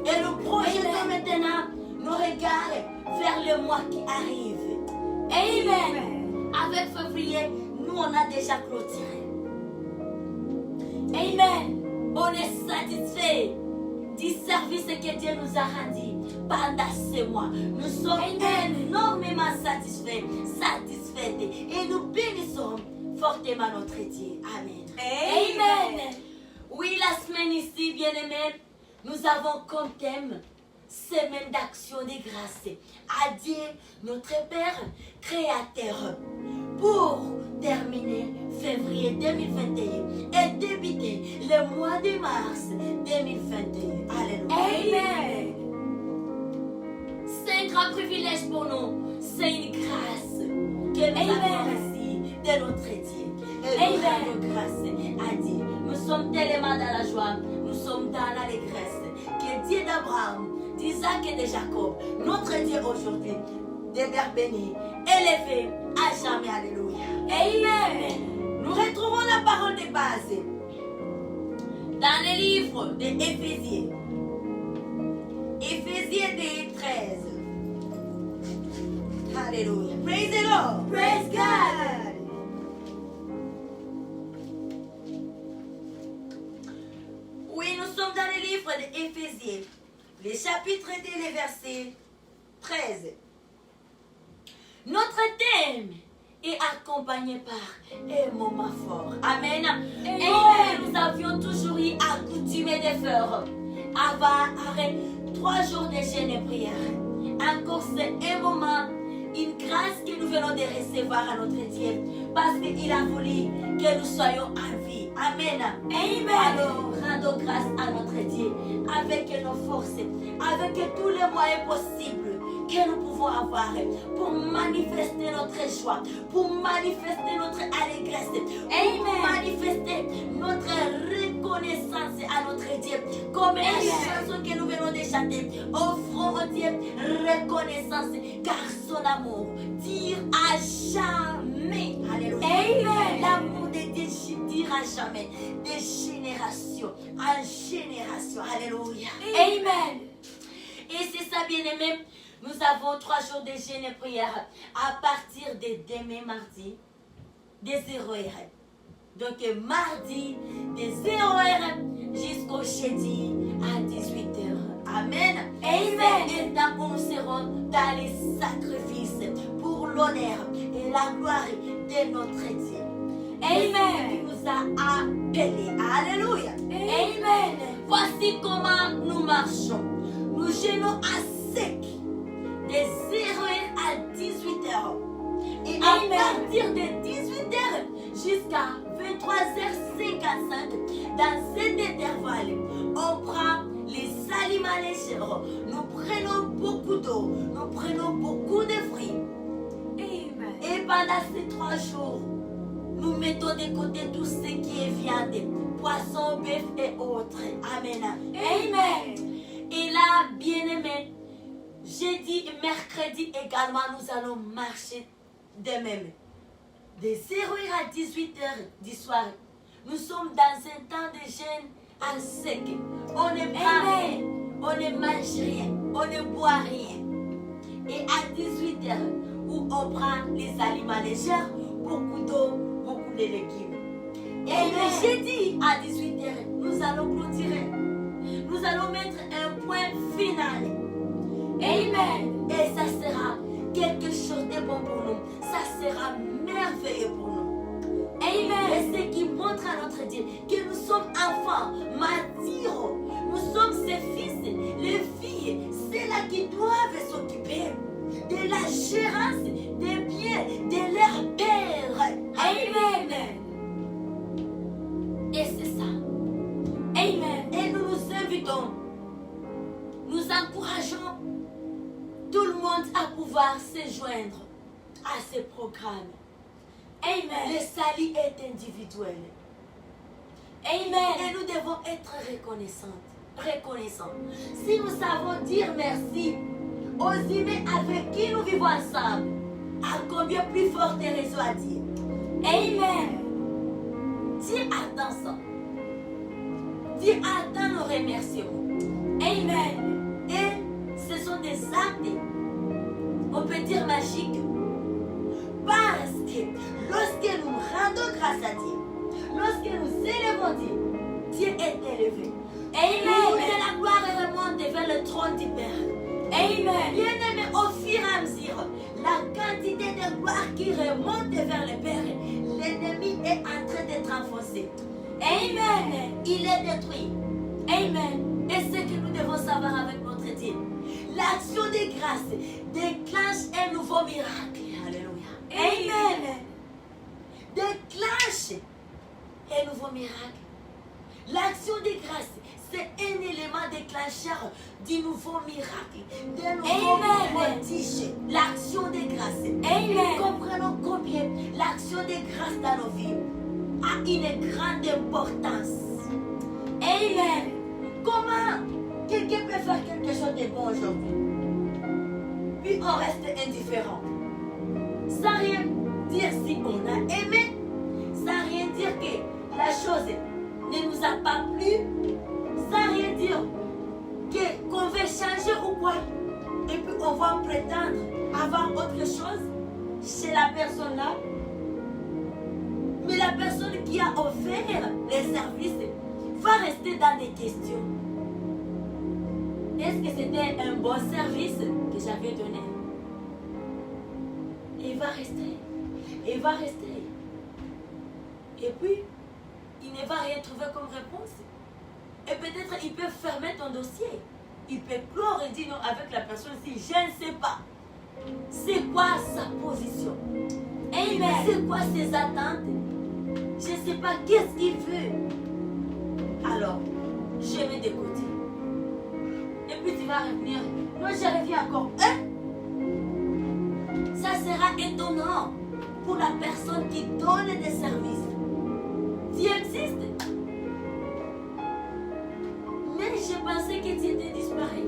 Et nous projetons maintenant nos regards vers le mois qui arrive. Amen. Avec février, nous on a déjà clôturé. Amen. On est satisfait du service que Dieu nous a rendu pendant ce mois. Nous sommes énormément satisfaits et nous bénissons fortement notre Dieu. Amen. Amen. Oui, la semaine ici, bien-aimés, nous avons comme thème semaine d'action de grâce à Dieu, notre Père créateur, pour terminer février 2021 et débuter le mois de mars 2021. Alléluia. Amen. C'est un grand privilège pour nous. C'est une grâce que nous avons reçue de notre Dieu. Et nous rendons grâce à Dieu. Nous sommes tellement dans la joie, nous sommes dans l'allégresse que Dieu d'Abraham, d'Isaac et de Jacob, notre Dieu aujourd'hui, demeure béni, élevé à jamais. Alléluia. Amen. Nous retrouvons la parole de base dans le livre d'Éphésiens. Éphésiens 13. Alléluia. Praise the Lord. Praise God. Oui, nous sommes dans le livre d'Éphésiens, le chapitre 2, le verset 13. Notre thème est accompagné par un moment fort. Amen. Et nous avions toujours eu accoutumé de faire avant 3 jours de jeûne et prière. Encore c'est un moment, une grâce que nous venons de recevoir à notre Dieu, parce qu'il a voulu que nous soyons en vie. Amen. Amen. Alors, rendons grâce à notre Dieu avec nos forces, avec tous les moyens possibles que nous pouvons avoir pour manifester notre joie, pour manifester notre allégresse, pour manifester notre reconnaissance à notre Dieu. Comme la chanson que nous venons de chanter, offrons au Dieu reconnaissance car son amour dure à jamais. Alléluia. Amen. L'amour de Dieu dure à jamais, de génération en génération. Alléluia. Amen. Et c'est ça, bien-aimé. Nous avons 3 jours de jeûne et prière à partir de demain mardi, de 0h. Donc mardi, de 0h jusqu'au jeudi à 18h. Amen. Amen. C'est un temps où nous serons dans les sacrifices pour l'honneur et la gloire de notre Dieu. Amen. Qui nous a appelés. Alléluia. Amen. Voici comment nous marchons. Nous jeûnons à sec de 0h à 18h. Et à partir de 18h jusqu'à 23h55, dans cet intervalle, on prend les aliments légers. Nous prenons beaucoup d'eau, nous prenons beaucoup de fruits. Amen. Et pendant ces 3 jours, nous mettons de côté tout ce qui est viande, poisson, bœuf et autres. Amen. Amen. Et là, bien-aimés, jeudi et mercredi également, nous allons marcher de même. De 0h à 18h du soir, nous sommes dans un temps de jeûne à sec. On ne prend rien, on ne mange rien, on ne boit rien. Et à 18h, où on prend les aliments légers, beaucoup d'eau, beaucoup de légumes. Et le jeudi à 18h, nous allons clôturer. Nous allons mettre un point final. Amen. Et ça sera quelque chose de bon pour nous. Ça sera merveilleux pour nous. Amen. Et ce qui montre à notre Dieu que nous sommes enfants, matures. Nous sommes ses fils, les filles, celles-là qui doivent s'occuper de la gérance des biens de leur père. Amen. Et c'est ça. Amen. Et nous nous invitons, nous encourageons tout le monde à pouvoir se joindre à ce programme. Amen. Le salut est individuel. Amen. Et nous devons être reconnaissants. Si nous savons dire merci aux humains avec qui nous vivons ensemble, à combien plus forte raison à dire. Amen. Dieu attend ça. Dieu attend nos remerciements. Amen. Et ce sont des actes, on peut dire magiques. Parce que lorsque nous rendons grâce à Dieu, lorsque nous élevons Dieu, Dieu est élevé. Amen. Et la gloire remonte vers le trône du Père. Amen. Bien-aimé, au fur et à mesure, la quantité de gloire qui remonte vers le Père, l'ennemi est en train d'être enfoncé. Amen. Il est détruit. Amen. Et ce que nous devons savoir avec notre Dieu, l'action de grâce déclenche un nouveau miracle. Alléluia. Amen. Déclenche un nouveau miracle. L'action de grâce, c'est un élément déclencheur du nouveau miracle, d'un nouveau prodige. L'action de grâce. Amen. Nous comprenons combien l'action de grâce dans nos vies a une grande importance. Amen. Comment quelqu'un peut faire quelque chose de bon aujourd'hui, puis on reste indifférent, sans rien dire si on a aimé, sans rien dire que la chose ne nous a pas plu, sans rien dire qu'on veut changer ou quoi, et puis on va prétendre avoir autre chose chez la personne là. Mais la personne qui a offert les services va rester dans des questions. Est-ce que c'était un bon service que j'avais donné? Et il va rester. Et il va rester. Et puis, il ne va rien trouver comme réponse. Et peut-être il peut fermer ton dossier. Il peut clore et dire non avec la personne si je ne sais pas. C'est quoi sa position? Amen. C'est quoi ses attentes? Je sais pas qu'est-ce qu'il veut. Alors, je vais t'écouter. Et puis tu vas revenir. Moi, je reviens encore. Hein? Ça sera étonnant pour la personne qui donne des services. Tu existes. Mais je pensais que tu étais disparu.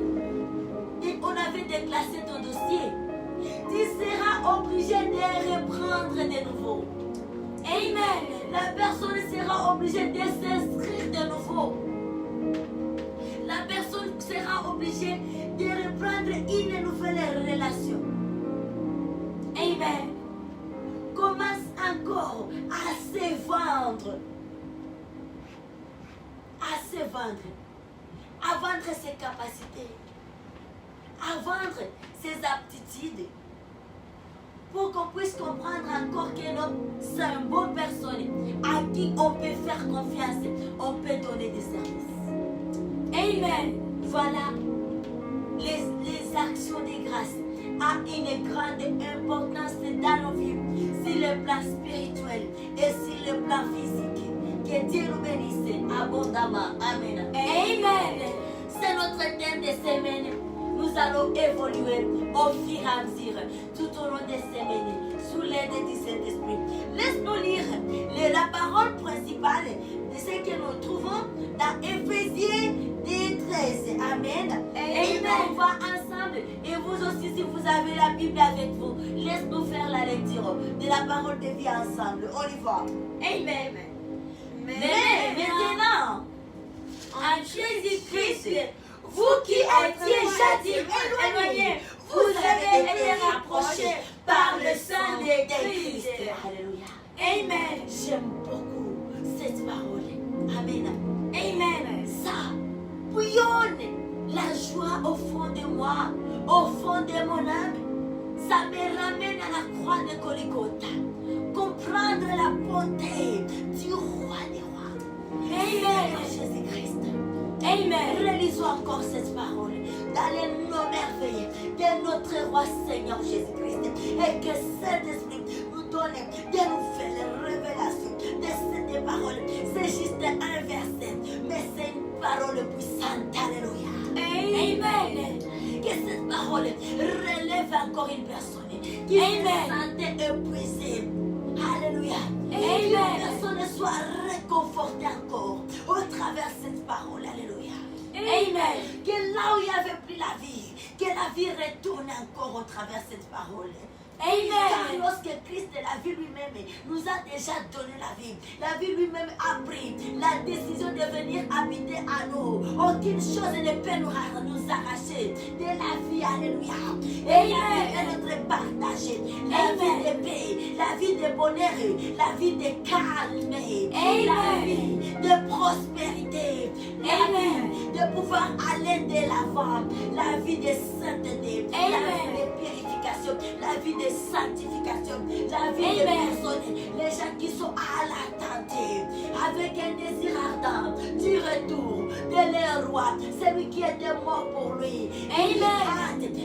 Et on avait déclassé ton dossier. Tu seras obligé de reprendre de nouveau. Amen. La personne sera obligée de s'inscrire de nouveau. La personne sera obligée de reprendre une nouvelle relation. Amen. Commence encore à se vendre. À se vendre. À vendre ses capacités. À vendre ses aptitudes. Pour qu'on puisse comprendre encore que l'homme, c'est une bonne personne à qui on peut faire confiance, on peut donner des services. Amen. Voilà, les actions de grâce ont une grande importance dans nos vies, sur le plan spirituel et sur le plan physique. Que Dieu nous bénisse abondamment. Amen. Amen. C'est notre thème de semaine. Nous allons évoluer au fur et à mesure, tout au long des semaines, sous l'aide du Saint-Esprit. Laisse-nous lire la parole principale de ce que nous trouvons dans Éphésiens 13. Amen. Et on va ensemble. Et vous aussi, si vous avez la Bible avec vous, laisse-nous faire la lecture de la parole de vie ensemble. On y va. Amen. Mais maintenant, en Jésus-Christ, vous qui étiez jadis éloignés, vous avez été rapprochés par le sang de Christ. Alléluia. Amen. J'aime beaucoup cette parole. Amen. Amen. Ça bouillonne la joie au fond de moi, au fond de mon âme. Ça me ramène à la croix de Golgotha. Comprendre la bonté du roi des rois. Amen. Jésus-Christ. Amen. Relisons encore cette parole dans les noms merveilleux de notre roi Seigneur Jésus-Christ. Et que Saint-Esprit nous donne de nouvelles révélations de cette parole. C'est juste un verset, mais c'est une parole puissante. Alléluia. Amen. Que cette parole relève encore une personne qui se sentait épuisée. Alléluia. Et que la personne soit réconfortée encore au travers de cette parole. Alléluia. Amen. Que là où il n'y avait plus la vie, que la vie retourne encore au travers de cette parole. Car Amen. lorsque Christ, la vie lui-même, nous a déjà donné la vie lui-même a pris la décision de venir habiter à nous. Aucune chose ne peut nous arracher de la vie. Alléluia. Et la vie est notre partage. La vie de paix, la vie de bonheur, la vie de calme, la vie de prospérité, la vie de pouvoir aller de l'avant, la vie de sainteté, la vie de purification, la vie de sanctification, la vie des personnes, les gens qui sont à l'attente, avec un désir ardent du retour de leur roi, celui qui était mort pour lui. Il a raconté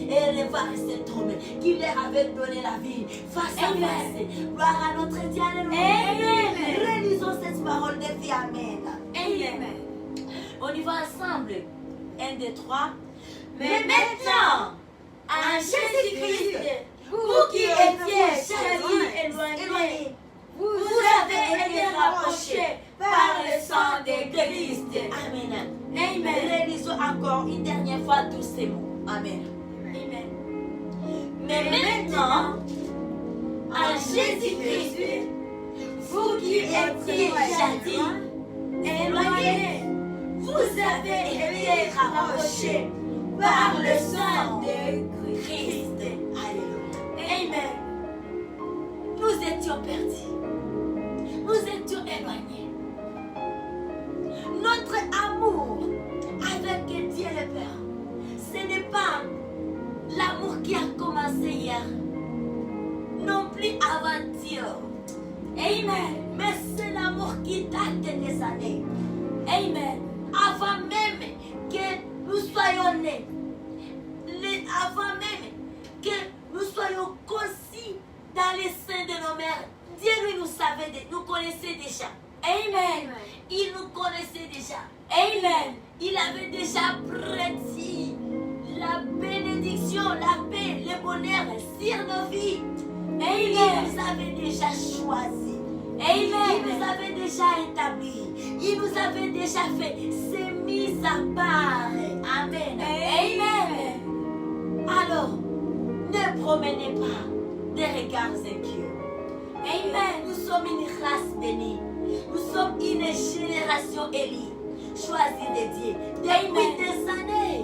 et revoir cet homme qui leur avait donné la vie face à face. Gloire à notre Dieu. Alléluia. Relisons cette parole de vie. Amen. Amen. On y va ensemble. 1, 2, 3. Mais maintenant, en Jésus-Christ, vous qui étiez jadis éloignés, vous avez été rapprochés par le sang de Christ. Amen. Amen. Relisons encore une dernière fois tous ces mots. Amen. Amen. Mais maintenant, en Jésus-Christ, vous qui étiez jadis éloignés, vous avez été rapprochés par le sang de Christ. Alléluia. Amen. Nous étions perdus. Nous étions éloignés. Notre amour avec Dieu le Père, ce n'est pas l'amour qui a commencé hier, non plus avant-hier. Amen. Mais c'est l'amour qui date des années. Amen. Avant même que nous soyons nés, avant même que nous soyons conçus dans les seins de nos mères, Dieu lui nous connaissait déjà. Amen. Il nous connaissait déjà. Amen. Il avait déjà prédit la bénédiction, la paix, le bonheur sur nos vies. Il Amen. nous avait déjà choisi. Il Amen. nous avait déjà établi. Il nous avait déjà fait ses mises à part. Amen. Amen. Alors, ne promenez pas des regards inquiets. Amen. Nous sommes une race bénie. Nous sommes une génération élie, choisie de Dieu depuis des années.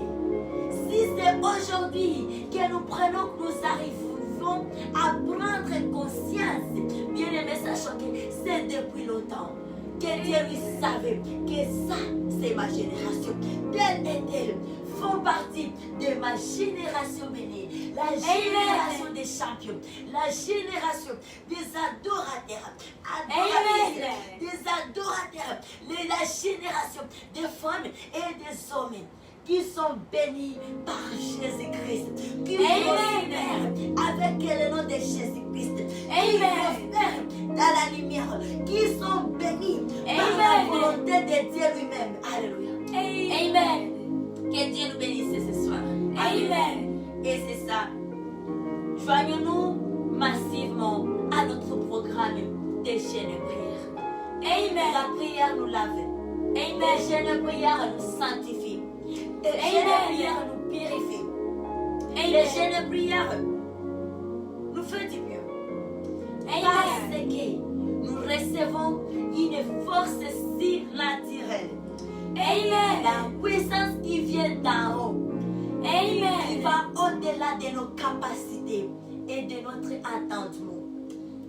Si c'est aujourd'hui que nous prenons, que nous arrivons à prendre conscience, bien aimé, sachant que c'est depuis longtemps que Dieu lui savait que ça, c'est ma génération. Telle et telle font partie de ma génération bénie, la génération des champions, la génération des adorateurs, des adorateurs, la génération des femmes et des hommes qui sont bénis par Jésus-Christ, qui prospèrent avec le nom de Jésus-Christ, qui prospèrent dans la lumière, qui sont bénis par la volonté de Dieu lui-même. Alléluia. Amen. Que Dieu nous bénisse ce soir. Amen. Et c'est ça. Joignons-nous massivement à notre programme des chaînes de prière. Amen. La prière nous lave. Les chaînes de prière nous sanctifient. Les chaînes de prière nous purifient. Les chaînes de prière nous font du bien. Parce que nous recevons une force surnaturelle. Amen. La puissance qui vient d'en haut. Qui Amen. va au-delà de nos capacités et de notre entendement.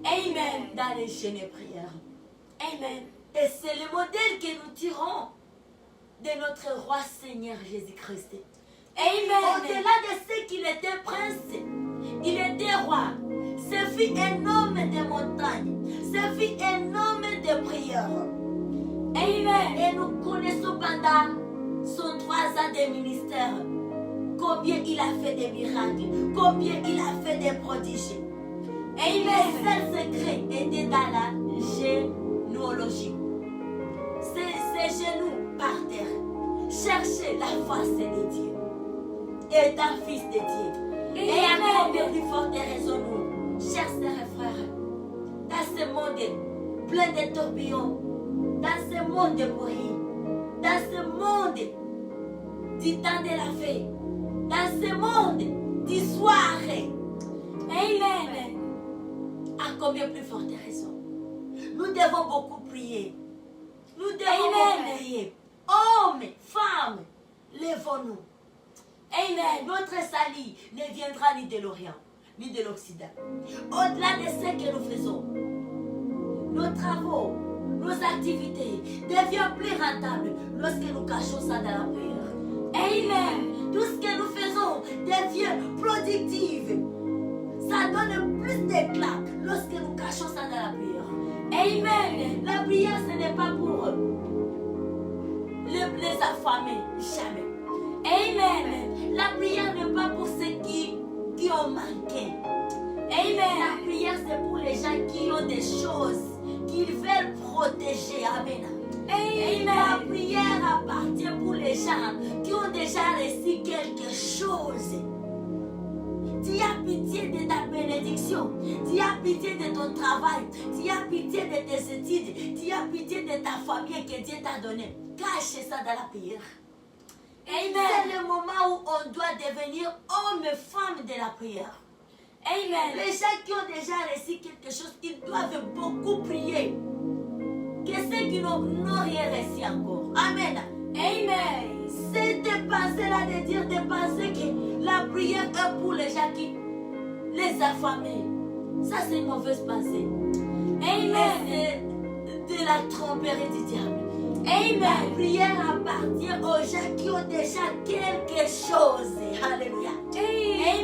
Amen. Dans les chaînes de prière. Amen. Et c'est le modèle que nous tirons de notre roi Seigneur Jésus-Christ. Amen. Au-delà de ce qu'il était prince, il était roi. Ce fut un homme de montagne. Ce fut un homme de prière. Amen. Et nous connaissons pendant son 3 ans de ministère combien il a fait des miracles, combien il a fait des prodiges. Et le seul secret était dans la généalogie. Ses genoux par terre. Cherchez la face de Dieu. Étant fils de Dieu. Et encore de plus forte raison, nous, chers sœurs et frères, dans ce monde plein de tourbillons, dans ce monde de bruit, dans ce monde du temps de la fête, dans ce monde du soir. Amen. À combien plus forte raison? Nous devons beaucoup prier. Nous devons beaucoup prier. Hommes, femmes, lèvons-nous. Amen. Notre salut ne viendra ni de l'Orient, ni de l'Occident. Au-delà de ce que nous faisons, nos travaux, nos activités deviennent plus rentables lorsque nous cachons ça dans la prière. Amen. Tout ce que nous faisons devient productif. Ça donne plus d'éclat lorsque nous cachons ça dans la prière. Amen. La prière, ce n'est pas pour les affamés, jamais. Amen. La prière n'est pas pour ceux qui ont manqué. Amen. La prière, c'est pour les gens qui ont des choses qu'ils veulent protéger. Amen. La Amen. prière appartient pour les gens qui ont déjà reçu quelque chose. Tu as pitié de ta bénédiction. Tu as pitié de ton travail. Tu as pitié de tes études. Tu as pitié de ta famille que Dieu t'a donné. Cache ça dans la prière. C'est Amen. le moment où on doit devenir homme et femme de la prière. Amen. Les gens qui ont déjà reçu quelque chose, ils doivent beaucoup prier. Que ceux qui n'ont rien reçu encore. Amen. Amen. C'est de penser là, de dire, de penser que la prière est pour les gens qui les affamés. Ça, c'est une mauvaise pensée. Amen. C'est de la tromperie du diable. La Amen. prière appartient aux gens qui ont déjà quelque chose. Alléluia. Qui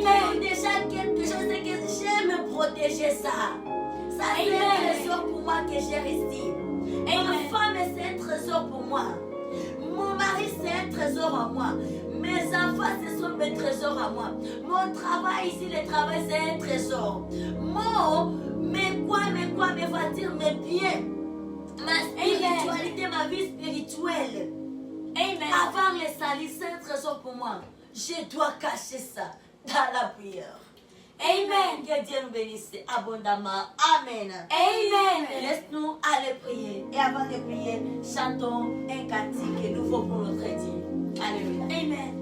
ont déjà quelque chose et que j'aime protéger ça. Ça, c'est un trésor pour moi que j'ai reçu. Ma femme, c'est un trésor pour moi. Mon mari, c'est un trésor à moi. Mes enfants, ce sont mes trésors à moi. Mon travail ici, le travail, c'est un trésor. Mes mais va dire mes biens, ma spiritualité, ma vie spirituelle. Amen. Avant les salis, c'est un trésor pour moi. Je dois cacher ça dans la prière. Amen. Que Dieu nous bénisse abondamment. Amen. Amen. Laisse-nous aller prier. Et avant de prier, chantons un cantique nouveau pour notre Dieu. Alléluia. Amen.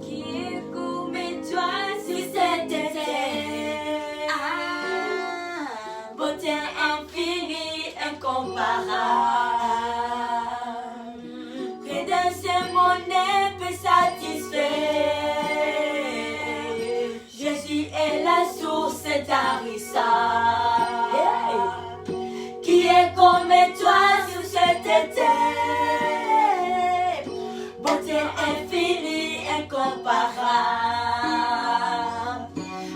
Qui est comme toi sur cette terre? Beauté infinie, incomparable. Rien dans ce monde ne peut satisfaire. Jésus est la source tarissable. Qui est comme toi sur cette terre? Beauté infinie, incomparable.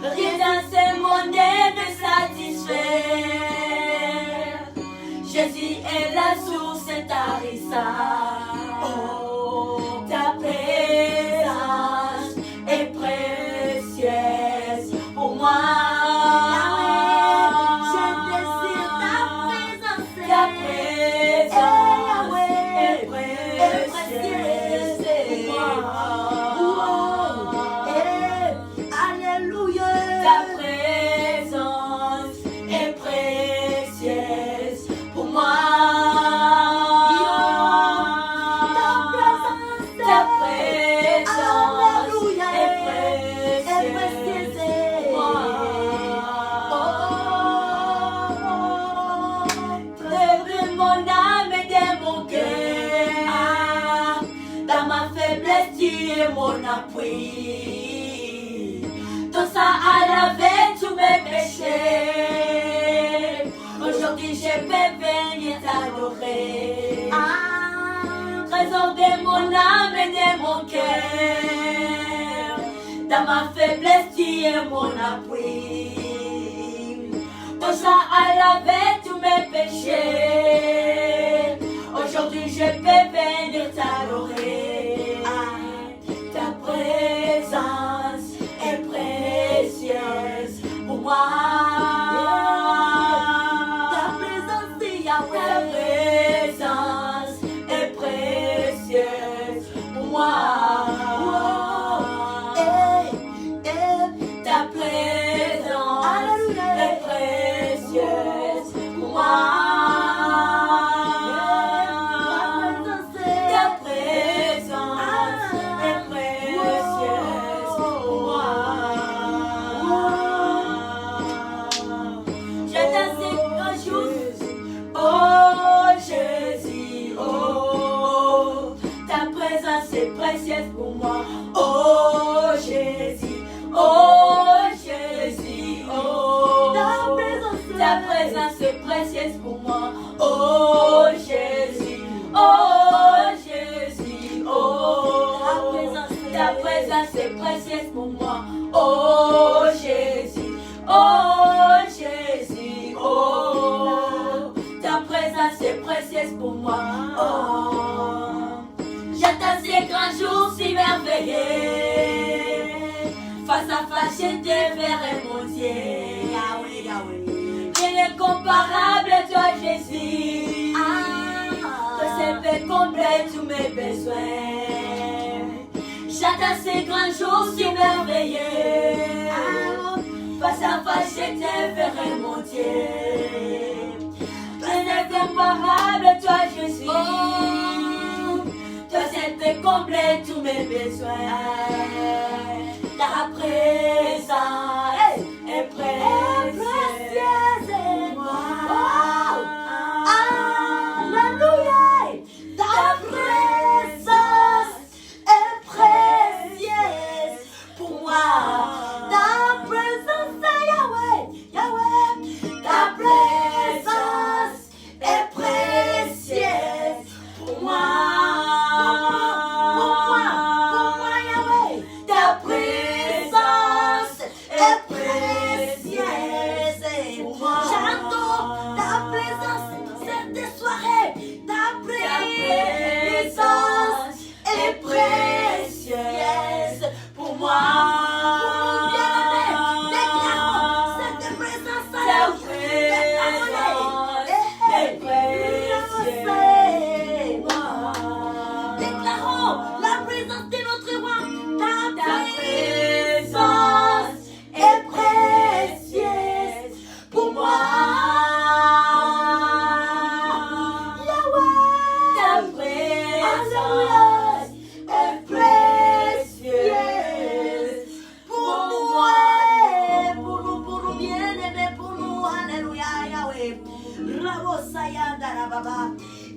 Rien dans ce monde ne peut satisfaire. Jésus est la source tarissable. Oh, ta présence est précieuse pour moi. Je désire ta présence. Ta présence est précieuse pour moi. Alléluia. Ta présence est précieuse pour moi. Ta présence est précieuse pour moi. De mon âme et de mon cœur, dans ma faiblesse tu es mon appui. Ton sang a lavé tous mes péchés. Aujourd'hui je peux venir t'adorer. Trésor de mon âme et de mon cœur, dans ma faiblesse tu es mon appui. Ton sang a lavé tous mes péchés. Aujourd'hui je peux venir t'adorer. Ta présence est précieuse pour moi. Ta présence, c'est Ta Yahweh. présence est précieuse pour moi. Ta présence est précieuse pour moi. Ta présence est précieuse pour moi. J'attends ces grands jours. Oh Jésus, oh, ta présence est précieuse pour moi. Oh Jésus, oh Jésus, oh, ta présence est précieuse pour moi. Oh Jésus, oh Jésus, oh, ta présence est précieuse pour moi. Oh Jésus, oh Jésus, oh, ta présence est précieuse pour moi. Oh, j'attends ces grands jours si merveilleux. Face à face, je te verrai, mon Dieu. Yahweh, Yahweh. Rien n'est comparable à toi, Jésus. Toi seul peux combler tous mes besoins. J'attends ces grands jours si merveilleux. Face à face, je te verrai, mon Dieu. Rien n'est comparable à toi, Jésus. Toi seul peux combler tous mes besoins. Ta présence est précieuse pour moi. Alléluia. Ta présence est précieuse pour moi. Ta présence, c'est Yahweh, Yahweh. Ta présence est précieuse pour moi. Pour moi, Yahweh.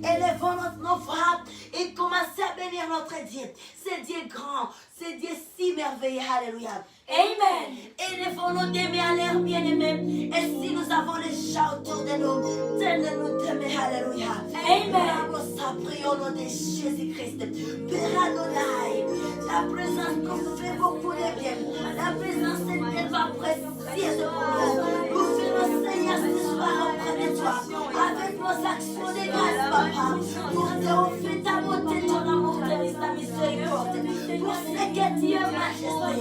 Élevons nos frappes et commencez à bénir notre Dieu. C'est Dieu grand, c'est Dieu si merveilleux. Alléluia. Amen. Élevons-nous d'aimer à l'air bien-aimé. Et si nous avons les chats autour de nous, donne-nous d'aimer. Alléluia. Amen. Prions au nom de Jésus-Christ. Père Adonai, la présence nous fait beaucoup de bien. La présence est tellement précieuse pour nous. Nous venons, Seigneur, ce soir auprès de toi, avec nos actions de grâce, Papa, pour te offrir ta bonté, ton amour, ta miséricorde, pour ce que tu es, majesté.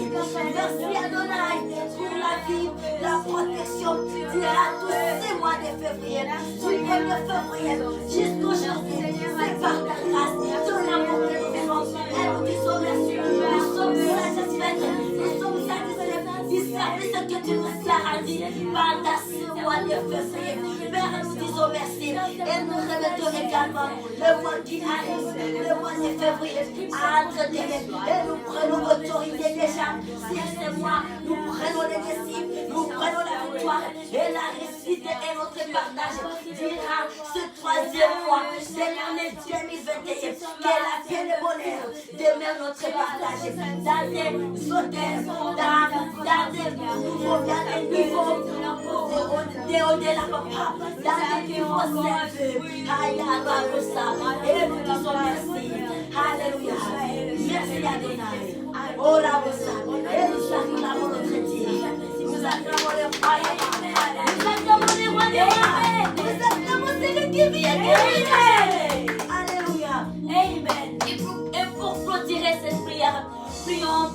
Merci Adonai pour la vie, la protection durant tous ces mois de février, du 1er février jusqu'aujourd'hui. C'est par ta grâce, ton amour que nous vivons. Et nous disons merci. Nous sommes satisfaits. Nous sommes satisfaits du service que tu nous as rendu pendant ce mois de février. Père, nous disons merci. Et nous remettons également le mois qui arrive, le mois de février, à entre tes mains. Et nous prenons autorité déjà sur ce mois. Nous prenons les décisions, nous prenons la victoire et la réussite est notre partage durant ce 3e mois de l'année 2021. Que la paix et le bonheur demeurent notre partage dans des hôtels, dans des niveaux au-delà, papa, dans des niveaux élevés. Et nous disons merci. Alléluia. Merci Adonai. Oh la et nous acclamons notre Dieu. Nous acclamons le roi des rois. Nous acclamons le roi des rois. Nous acclamons celui qui vient. Alléluia. Amen. Et pour clôturer cette prière, prions.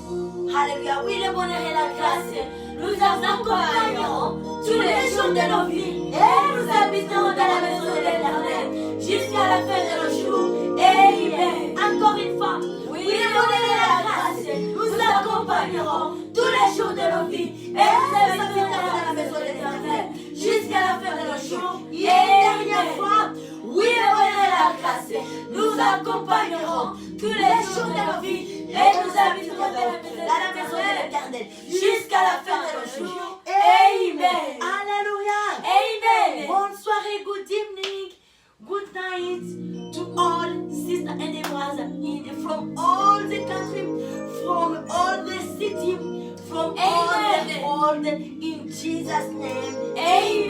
Alléluia. Oui, le bonheur et la grâce nous accompagneront tous les jours de nos vies. Et nous habiterons dans la maison de l'Éternel jusqu'à la fin de nos jours. Amen. Encore une fois. Oui, le bonheur et la grâce nous accompagneront tous les jours de nos vies. Et nous habiterons dans la maison de l'Éternel jusqu'à la fin de nos jours. Et dernière fois. Oui, le bonheur et la grâce nous accompagneront tous les jours de nos vies. Et nous habiterons dans la maison de l'Éternel jusqu'à la fin de nos jours. Amen. Alléluia. Amen. Bonne soirée, good evening, good night to all sisters and brothers from all the country, from all the city, from all the world. In Jesus' name. Amen.